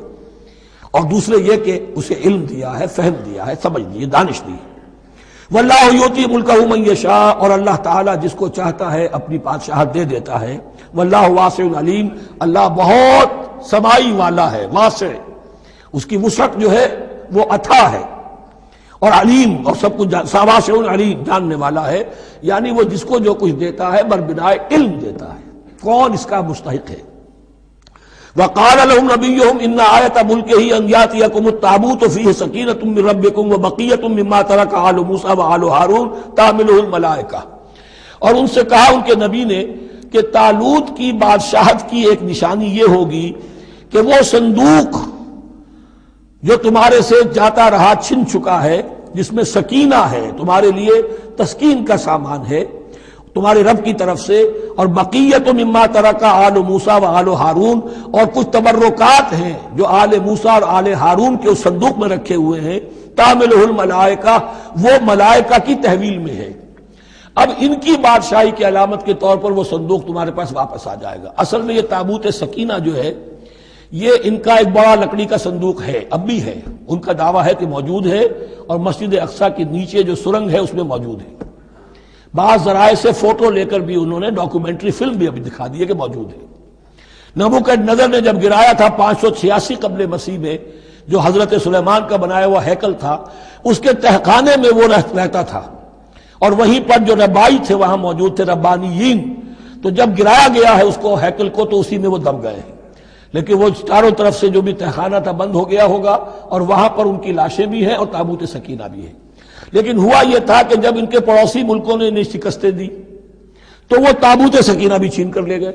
اور دوسرے یہ کہ اسے علم دیا ہے، فہم دیا ہے، سمجھ دی ہے، دانش دی ہے۔ واللہ یؤتی ملکہ من یشاء، اور اللہ تعالیٰ جس کو چاہتا ہے اپنی بادشاہت دے دیتا ہے۔ واللہ واسع علیم، اللہ بہت سمائی والا ہے، واسع، اس کی وسعت جو ہے وہ اتھا ہے، اور علیم، اور سب کچھ واسع علیم، جاننے والا ہے، یعنی وہ جس کو جو کچھ دیتا ہے بربنائے علم دیتا ہے، کون اس کا مستحق ہے۔ وقال لهم نبيهم ان آیۃ ملکہ ان یاتیکم التابوت فیہ سکینۃ من ربکم وبقیۃ مما ترک آل موسیٰ وآل ہارون تحملہ الملائکہ، اور ان سے کہا ان کے نبی نے کہ طالوت کی بادشاہت کی ایک نشانی یہ ہوگی کہ وہ صندوق جو تمہارے سے جاتا رہا چھن چکا ہے، جس میں سکینہ ہے، تمہارے لیے تسکین کا سامان ہے تمہارے رب کی طرف سے، اور بقیت مما ترک آل موسیٰ و آل ہارون، اور کچھ تبرکات ہیں جو آل موسیٰ اور آل ہارون کے اس صندوق میں رکھے ہوئے ہیں، تحملہ الملائکہ، وہ ملائکہ کی تحویل میں ہے۔ اب ان کی بادشاہی کی علامت کے طور پر وہ صندوق تمہارے پاس واپس آ جائے گا۔ اصل میں یہ تابوت سکینہ جو ہے یہ ان کا ایک بڑا لکڑی کا صندوق ہے، اب بھی ہے، ان کا دعویٰ ہے کہ موجود ہے، اور مسجد اقصیٰ کے نیچے جو سرنگ ہے اس میں موجود ہے۔ بعض ذرائع سے فوٹو لے کر بھی انہوں نے ڈاکومنٹری فلم بھی ابھی دکھا دی ہے کہ موجود ہے۔ نبوکدنضر نے جب گرایا تھا 586 قبل مسیح میں، جو حضرت سلیمان کا بنایا ہوا ہیکل تھا، اس کے تہخانے میں وہ رہتا تھا، اور وہیں پر جو ربائی تھے وہاں موجود تھے، ربانیین، تو جب گرایا گیا ہے اس کو ہیکل کو تو اسی میں وہ دب گئے ہیں، لیکن وہ چاروں طرف سے جو بھی تہخانہ تھا بند ہو گیا ہوگا، اور وہاں پر ان کی لاشیں بھی ہیں اور تابوت سکینہ بھی ہے۔ لیکن ہوا یہ تھا کہ جب ان کے پڑوسی ملکوں نے انہیں شکستیں دی تو وہ تابوت سکینہ بھی چھین کر لے گئے۔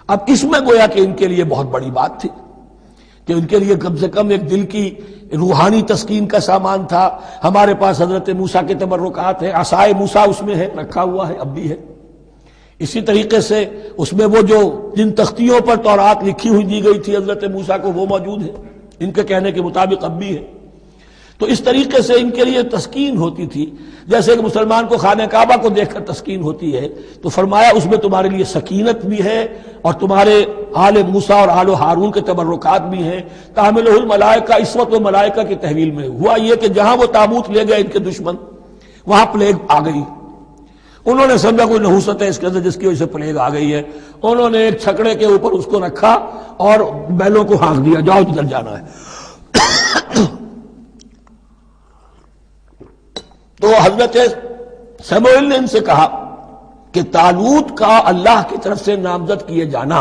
اب اس میں گویا کہ ان کے لیے بہت بڑی بات تھی کہ ان کے لیے کم سے کم ایک دل کی روحانی تسکین کا سامان تھا. ہمارے پاس حضرت موسیٰ کے تبرکات ہیں، عصائے موسیٰ اس میں ہے، رکھا ہوا ہے، اب بھی ہے. اسی طریقے سے اس میں وہ جو جن تختیوں پر تورات لکھی ہوئی دی گئی تھی حضرت موسیٰ کو، وہ موجود ہے، ان کے کہنے کے مطابق اب بھی ہے. تو اس طریقے سے ان کے لیے تسکین ہوتی تھی، جیسے کہ مسلمان کو خانہ کعبہ کو دیکھ کر تسکین ہوتی ہے. تو فرمایا اس میں تمہارے لیے سکینت بھی ہے اور تمہارے آل موسیٰ اور آل ہارون کے تبرکات بھی ہیں. تحملہ الملائکہ، اس وقت وہ ملائکہ کی تحویل میں ہوا یہ کہ جہاں وہ تابوت لے گئے ان کے دشمن، وہاں پلیگ آ گئی. انہوں نے سمجھا کوئی نحوست ہے اس کے اندر جس کی وجہ سے پلیگ آ گئی ہے. انہوں نے ایک چھکڑے کے اوپر اس کو رکھا اور بیلوں کو ہانک دیا، جاؤ جدھر جانا ہے. تو حضرت سموئیل نے ان سے کہا کہ طالوت کا اللہ کی طرف سے نامزد کیے جانا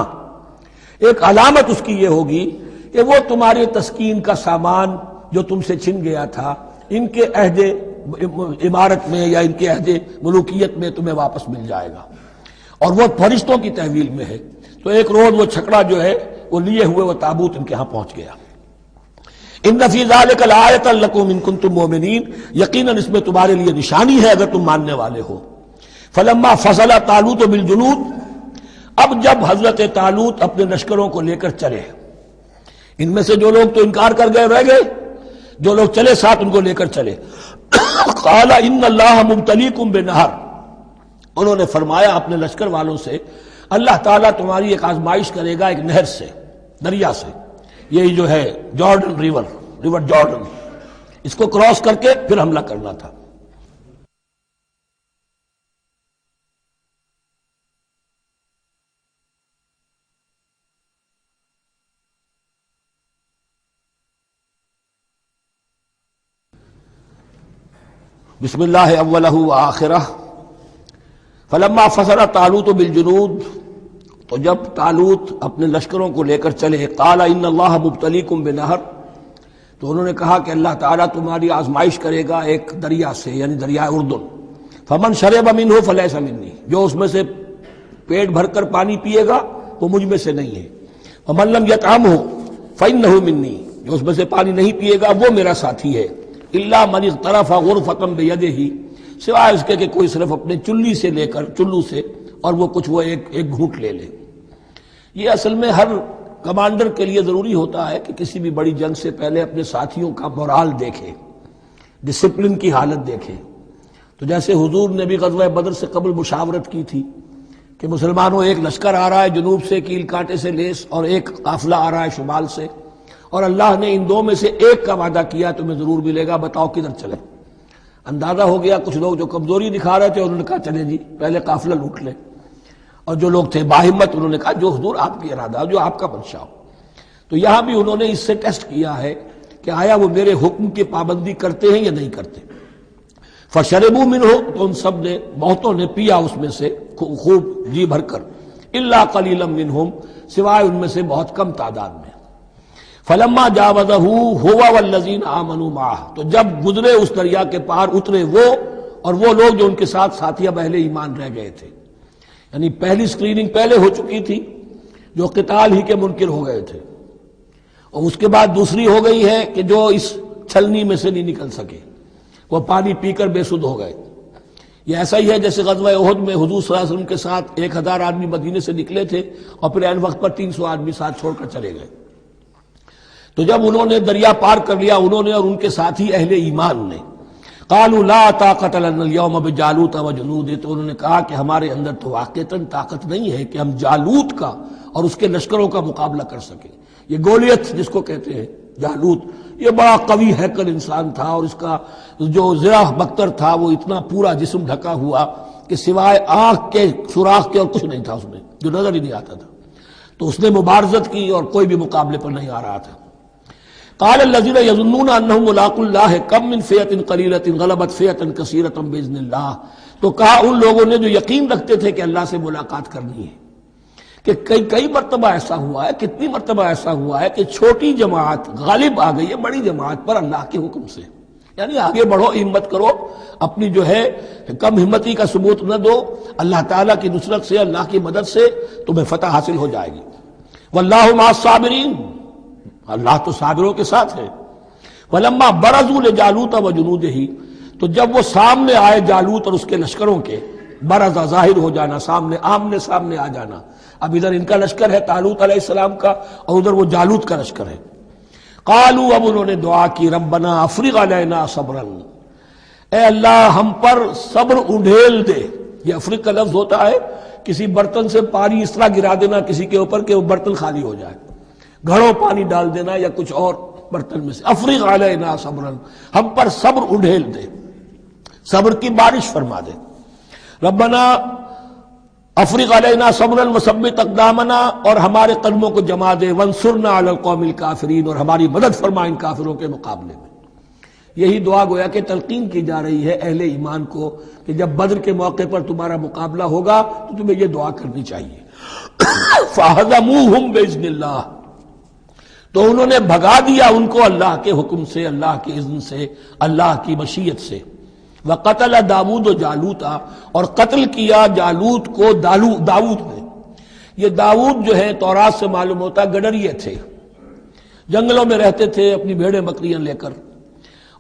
ایک علامت اس کی یہ ہوگی کہ وہ تمہاری تسکین کا سامان جو تم سے چھن گیا تھا، ان کے عہد عمارت میں یا ان کے عہد ملوکیت میں تمہیں واپس مل جائے گا، اور وہ فرشتوں کی تحویل میں ہے. تو ایک روز وہ چھکڑا جو ہے وہ لیے ہوئے وہ تابوت ان کے ہاں پہنچ گیا. ان فی ذلک لآیۃ لکم ان کنتم مؤمنین، یقیناً اس میں تمہارے لیے نشانی ہے اگر تم ماننے والے ہو. فلما فصل طالوت بالجنود، اب جب حضرت طالوت اپنے لشکروں کو لے کر چلے، ان میں سے جو لوگ تو انکار کر گئے رہ گئے، جو لوگ چلے ساتھ ان کو لے کر چلے. قال ان اللہ مبتلیکم بنہر، انہوں نے فرمایا اپنے لشکر والوں سے اللہ تعالیٰ تمہاری ایک آزمائش کرے گا ایک نہر سے، دریا سے. یہ جو ہے جارڈن ریور جارڈن، اس کو کراس کر کے پھر حملہ کرنا تھا. بسم اللہ اولہ وآخرہ. فلما فصل طالوت بالجنود، تو جب طالوت اپنے لشکروں کو لے کر چلے، قال ان اللہ مبتلیکم بنہر، تو انہوں نے کہا کہ اللہ تعالیٰ تمہاری آزمائش کرے گا ایک دریا سے، یعنی دریائے اردن. فمن شرب منہ فلیس منی، جو اس میں سے پیٹ بھر کر پانی پیے گا وہ مجھ میں سے نہیں ہے. ومن لم یطعمہ فانہ منی، جو اس میں سے پانی نہیں پیے گا وہ میرا ساتھی ہے. الا من اغترف غرفۃ بیدہ، سوائے اس کے کہ کوئی صرف اپنے چلو سے اور وہ کچھ وہ ایک گھونٹ لے لے. یہ اصل میں ہر کمانڈر کے لیے ضروری ہوتا ہے کہ کسی بھی بڑی جنگ سے پہلے اپنے ساتھیوں کا مورال دیکھے، ڈسپلن کی حالت دیکھے. تو جیسے حضور نے بھی غزوہ بدر سے قبل مشاورت کی تھی کہ مسلمانوں ایک لشکر آ رہا ہے جنوب سے کیل کانٹے سے لیس، اور ایک قافلہ آ رہا ہے شمال سے، اور اللہ نے ان دو میں سے ایک کا وعدہ کیا تمہیں ضرور ملے گا، بتاؤ کدھر چلے. اندازہ ہو گیا کچھ لوگ جو کمزوری دکھا رہے تھے انہوں نے کہا چلے جی پہلے قافلہ لوٹ لیں، اور جو لوگ تھے باہمت انہوں نے کہا جو حضور آپ کی ارادہ ہو، جو آپ کا منشا ہو. تو یہاں بھی انہوں نے اس سے ٹیسٹ کیا ہے کہ آیا وہ میرے حکم کی پابندی کرتے ہیں یا نہیں کرتے. فشربوا منہ، تو ان سب نے بہتوں نے پیا اس میں سے خوب جی بھر کر. الا قلیلا منہم، سوائے ان میں سے بہت کم تعداد میں. فلما جاوزہ ہوا والذین آمنوا معہ، تو جب گزرے اس دریا کے پار اترے وہ اور وہ لوگ جو ان کے ساتھ ساتھی اب اہل ایمان رہ گئے تھے. یعنی پہلی سکریننگ پہلے ہو چکی تھی جو قتال ہی کے منکر ہو گئے تھے، اور اس کے بعد دوسری ہو گئی ہے کہ جو اس چھلنی میں سے نہیں نکل سکے، وہ پانی پی کر بے سدھ ہو گئے. یہ ایسا ہی ہے جیسے غزوہ احد میں حضور صلی اللہ علیہ وسلم کے ساتھ 1000 آدمی مدینے سے نکلے تھے اور پھر عین وقت پر 300 آدمی ساتھ چھوڑ کر چلے گئے. تو جب انہوں نے دریا پار کر لیا انہوں نے اور ان کے ساتھی اہل ایمان نے، قالوا لا طاقت لنا اليوم بجالوت وجنودہ، تو انہوں نے کہا کہ ہمارے اندر تو واقعتاً طاقت نہیں ہے کہ ہم جالوت کا اور اس کے لشکروں کا مقابلہ کر سکیں. یہ گولیت جس کو کہتے ہیں جالوت، یہ بڑا قوی ہیکل انسان تھا، اور اس کا جو زرہ بختر تھا وہ اتنا پورا جسم ڈھکا ہوا کہ سوائے آنکھ کے سوراخ کے اور کچھ نہیں تھا اس میں، جو نظر ہی نہیں آتا تھا. تو اس نے مبارزت کی اور کوئی بھی مقابلے پر نہیں آ رہا تھا. قال الذين يظنون انهم ملاقو الله كم من فئة قليلة غلبت فئة كثيرة باذن الله، تو کہا ان لوگوں نے جو یقین رکھتے تھے کہ اللہ سے ملاقات کرنی ہے کہ کئی مرتبہ ایسا ہوا ہے، کتنی مرتبہ ایسا ہوا ہے کہ چھوٹی جماعت غالب آ گئی ہے بڑی جماعت پر اللہ کے حکم سے. یعنی آگے بڑھو، ہمت کرو، اپنی جو ہے کم ہمتی کا ثبوت نہ دو، اللہ تعالیٰ کی نصرت سے، اللہ کی مدد سے تمہیں فتح حاصل ہو جائے گی۔ واللہ مع الصابرین، اللہ تو صابروں کے ساتھ ہے۔ وَلَمَّا بَرَزُوا لِجَالُوتَ وَجُنُودِهِ، تو جب وہ سامنے آئے جالوت اور اس کے لشکروں کے، برزا ظاہر ہو جانا، سامنے آمنے سامنے آ جانا، اب ادھر ان کا لشکر ہے طالوت علیہ السلام کا، اور ادھر وہ جالوت کا لشکر ہے۔ قالوا، اب انہوں نے دعا کی، ربنا افرغ علینا صبرا، اے اللہ ہم پر صبر انڈھیل دے۔ یہ افرغ کا لفظ ہوتا ہے کسی برتن سے پانی اس طرح گرا دینا کسی کے اوپر کہ وہ برتن خالی ہو جائے، گھڑوں پانی ڈال دینا یا کچھ اور برتن میں سے۔ افرغ علینا صبرا، ہم پر صبر انڈھیل دے، صبر کی بارش فرما دے۔ ربنا افرغ علینا صبرا وثبت اقدامنا، اور ہمارے قدموں کو جما دے، وانصرنا علی القوم الکافرین، اور ہماری مدد فرما ان کافروں کے مقابلے میں۔ یہی دعا گویا کہ تلقین کی جا رہی ہے اہل ایمان کو کہ جب بدر کے موقع پر تمہارا مقابلہ ہوگا تو تمہیں یہ دعا کرنی چاہیے۔ فَهَزَمُوهُمْ بِإِذْنِ اللَّهِ، تو انہوں نے بھگا دیا ان کو اللہ کے حکم سے، اللہ کے اذن سے، اللہ کی مشیت سے۔ وَقَتَلَ داود جالوت، اور قتل کیا جالوت کو داود نے۔ یہ داود جو ہے تورات سے معلوم ہوتا گڈریے تھے، جنگلوں میں رہتے تھے اپنی بھیڑیں بکریاں لے کر،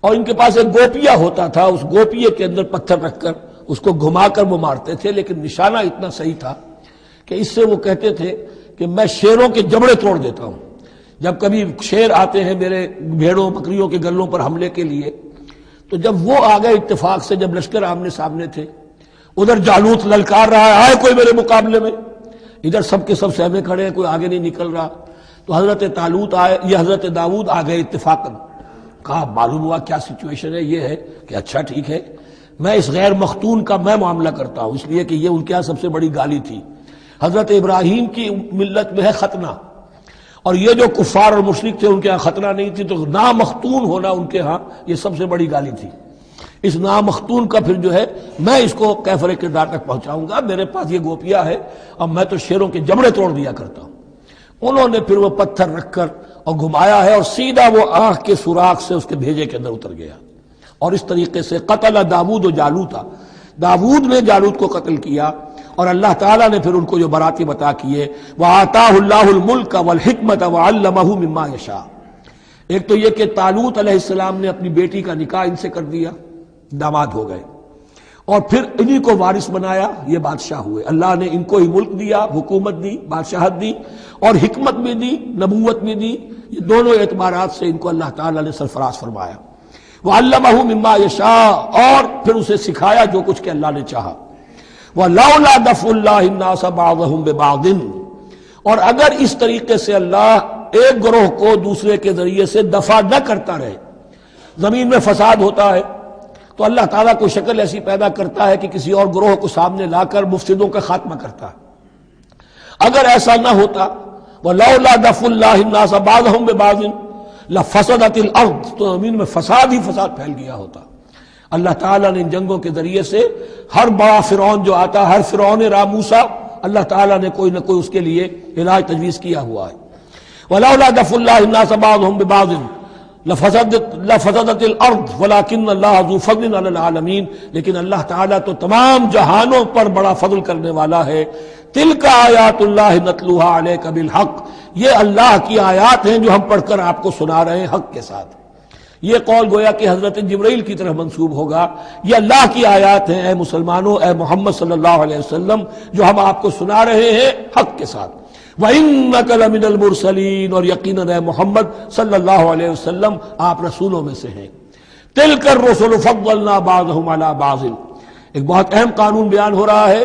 اور ان کے پاس ایک گوپیا ہوتا تھا، اس گوپیے کے اندر پتھر رکھ کر اس کو گھما کر وہ مارتے تھے، لیکن نشانہ اتنا صحیح تھا کہ اس سے وہ کہتے تھے کہ میں شیروں کے جبڑے توڑ دیتا ہوں۔ جب کبھی شیر آتے ہیں میرے بھیڑوں بکریوں کے گلوں پر حملے کے لیے، تو جب وہ آ گئے اتفاق سے، جب لشکر آمنے سامنے تھے، ادھر جالوت للکار رہا ہے آئے کوئی میرے مقابلے میں، ادھر سب کے سب سہمے کھڑے ہیں، کوئی آگے نہیں نکل رہا، تو حضرت طالوت آئے، یہ حضرت داود آ گئے اتفاقاً۔ کہا معلوم ہوا کیا سچویشن ہے، یہ ہے کہ اچھا ٹھیک ہے، میں اس غیر مختون کا میں معاملہ کرتا ہوں، اس لیے کہ یہ ان کے یہاں سب سے بڑی گالی تھی۔ حضرت ابراہیم کی ملت میں ہے ختنہ، اور یہ جو کفار اور مشرک تھے ان کے ہاں ختنہ نہیں تھی، تو نامختون ہونا ان کے ہاں یہ سب سے بڑی گالی تھی۔ اس نامختون کا پھر جو ہے میں اس کو کیفر کردار تک پہنچاؤں گا، میرے پاس یہ گوپیا ہے اور میں تو شیروں کے جبڑے توڑ دیا کرتا ہوں۔ انہوں نے پھر وہ پتھر رکھ کر اور گھمایا ہے، اور سیدھا وہ آنکھ کے سوراخ سے اس کے بھیجے کے اندر اتر گیا، اور اس طریقے سے قتل داود و جالوتا، داود نے جالوت کو قتل کیا، اور اللہ تعالیٰ نے پھر ان کو جو براتی بتا کیے، وَآتَاهُ اللَّهُ الْمُلْكَ وَالْحِكْمَةَ وَعَلَّمَهُ مِمَّا يَشَاءُ۔ ایک تو یہ کہ طالوت علیہ السلام نے اپنی بیٹی کا نکاح ان سے کر دیا، داماد ہو گئے، اور پھر انہی کو وارث بنایا، یہ بادشاہ ہوئے۔ اللہ نے ان کو ہی ملک دیا، حکومت دی، بادشاہت دی، اور حکمت بھی دی، نبوت بھی دی، یہ دونوں اعتبارات سے ان کو اللہ تعالیٰ نے سرفراز فرمایا۔ وَعَلَّمَهُ مِمَّا يَشَاءُ، اور پھر اسے سکھایا جو کچھ کہ اللہ نے چاہا۔ وَلَوْلَا دَفْعُ اللَّهِ النَّاسَ بَعْضَهُمْ بِبَعْضٍ، اور اگر اس طریقے سے اللہ ایک گروہ کو دوسرے کے ذریعے سے دفع نہ کرتا رہے، زمین میں فساد ہوتا ہے تو اللہ تعالیٰ کو شکل ایسی پیدا کرتا ہے کہ کسی اور گروہ کو سامنے لا کر مفسدوں کا خاتمہ کرتا ہے۔ اگر ایسا نہ ہوتا، وَلَوْلَا دَفْعُ اللَّهِ النَّاسَ بَعْضَهُمْ بِبَعْضٍ لَفَسَدَتِ الْأَرْضُ، تو زمین میں فساد ہی فساد پھیل گیا ہوتا۔ اللہ تعالیٰ نے ان جنگوں کے ذریعے سے ہر بڑا فرعون جو آتا، ہر فرعون موسیٰ، اللہ تعالیٰ نے کوئی نہ کوئی اس کے لیے علاج تجویز کیا ہوا ہے۔ وَلَوْلَا دَفْعُ اللَّهِ النَّاسَ بَعْضَهُمْ بِبَعْضٍ لفسدت الارض ولكن اللہ ذو فضل علی العالمین، لیکن اللہ تعالیٰ تو تمام جہانوں پر بڑا فضل کرنے والا ہے۔ تلک آیات اللہ نتلوها علیک بالحق، یہ اللہ کی آیات ہیں جو ہم پڑھ کر آپ کو سنا رہے ہیں حق کے ساتھ۔ یہ قول گویا کہ حضرت جبرائیل کی طرف منسوب ہوگا، یہ اللہ کی آیات ہیں اے مسلمانوں، اے محمد صلی اللہ علیہ وسلم، جو ہم آپ کو سنا رہے ہیں حق کے ساتھ۔ وَإِنَّكَ لَمِنَ الْمُرْسَلِينَ، اور یقیناً اے محمد صلی اللہ علیہ وسلم آپ رسولوں میں سے ہیں۔ تِلْكَ الرُّسُلُ فَضَّلْنَا بَعْضَهُمْ عَلَى بَعْضٍ، ایک بہت اہم قانون بیان ہو رہا ہے،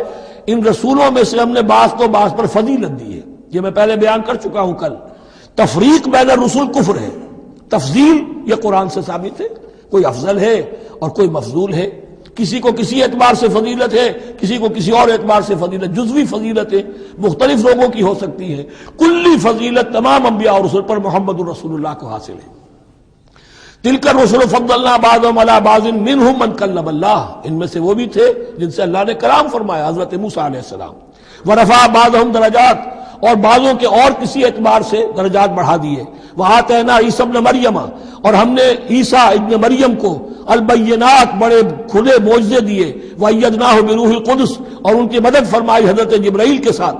ان رسولوں میں سے ہم نے بعض کو بعض پر فضیلت دی ہے۔ یہ میں پہلے بیان کر چکا ہوں کل، تفریق بین الرسول کفر ہے، تفضیل یہ قرآن سے ثابت ہے، کوئی افضل ہے اور کوئی مفضول ہے، کسی کو کسی اعتبار سے فضیلت ہے، کسی کو کسی اور اعتبار سے فضیلت، جزوی فضیلت ہے مختلف لوگوں کی ہو سکتی ہے، کلی فضیلت تمام انبیاء اور رسول پر محمد الرسول اللہ کو حاصل ہے۔ تلک الرسل فضلنا بعضهم علی بعض منهم من کلم اللہ، ان میں سے وہ بھی تھے جن سے اللہ نے کلام فرمایا، حضرت موسیٰ علیہ السلام۔ ورفع بعضهم درجات، اور بعضوں کے اور کسی اعتبار سے درجات بڑھا دیے. وآتینا عیسی ابن مریم، اور ہم نے عیسیٰ ابن مریم کو البینات بڑے کھلے معجزے دیے. وأیدناہ بروح القدس، اور ان کی مدد فرمائی حضرت جبرائیل کے ساتھ.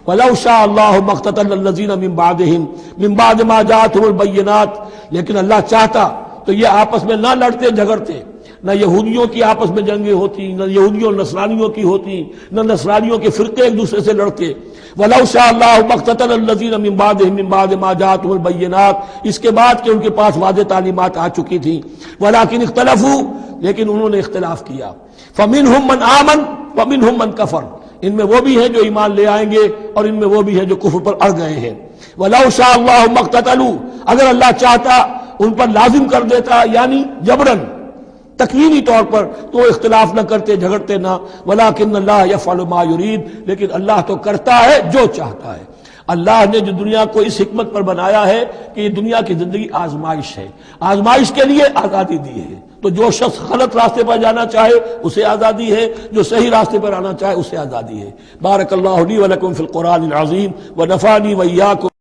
وَلَوْ شَاءَ اللَّهُ مَا اقْتَتَلَ الَّذِينَ مِن بَعْدِهِمْ مِن بَعْدِ مَا جَاءَتْهُمُ الْبَيِّنَاتُ، لیکن اللہ چاہتا تو یہ آپس میں نہ لڑتے جھگڑتے، نہ یہودیوں کی آپس میں جنگیں ہوتی، نہ یہودیوں اور نصرانیوں کی ہوتی، نہ نصرانیوں کے فرقے ایک دوسرے سے لڑتے. وَلَوْ شَاءَ اللَّهُ مَا اقْتَتَلَ الَّذِينَ مِن بَعْدِهِمْ مِن بَعْدِ مَا جَاءَتْهُمُ الْبَيِّنَاتُ، اس کے بعد کہ ان کے پاس واضح تعلیمات آ چکی تھیں. وَلَٰكِنِ اخْتَلَفُوا، لیکن انہوں نے اختلاف کیا. فَمِنْهُم مَّنْ آمَنَ وَمِنْهُم مَّنْ كَفَرَ، ان میں وہ بھی ہیں جو ایمان لے آئیں گے اور ان میں وہ بھی ہیں جو کفر پر اڑ گئے ہیں. وَلَوْ شَاءَ اللَّهُ مَا اقْتَتَلُوا، اگر اللہ چاہتا ان پر لازم کر دیتا، یعنی جبرن تکوینی طور پر، تو اختلاف نہ کرتے، جھگڑتے نہ. وَلَٰكِنَّ اللَّهَ يَفْعَلُ مَا يُرِيدُ، لیکن اللہ تو کرتا ہے جو چاہتا ہے. اللہ نے جو دنیا کو اس حکمت پر بنایا ہے کہ یہ دنیا کی زندگی آزمائش ہے، آزمائش کے لیے آزادی دی ہے. تو جو شخص غلط راستے پر جانا چاہے اسے آزادی ہے، جو صحیح راستے پر آنا چاہے اسے آزادی ہے. بارک اللہ لی و لکم فی القرآن العظیم ونفعنی وإیاکم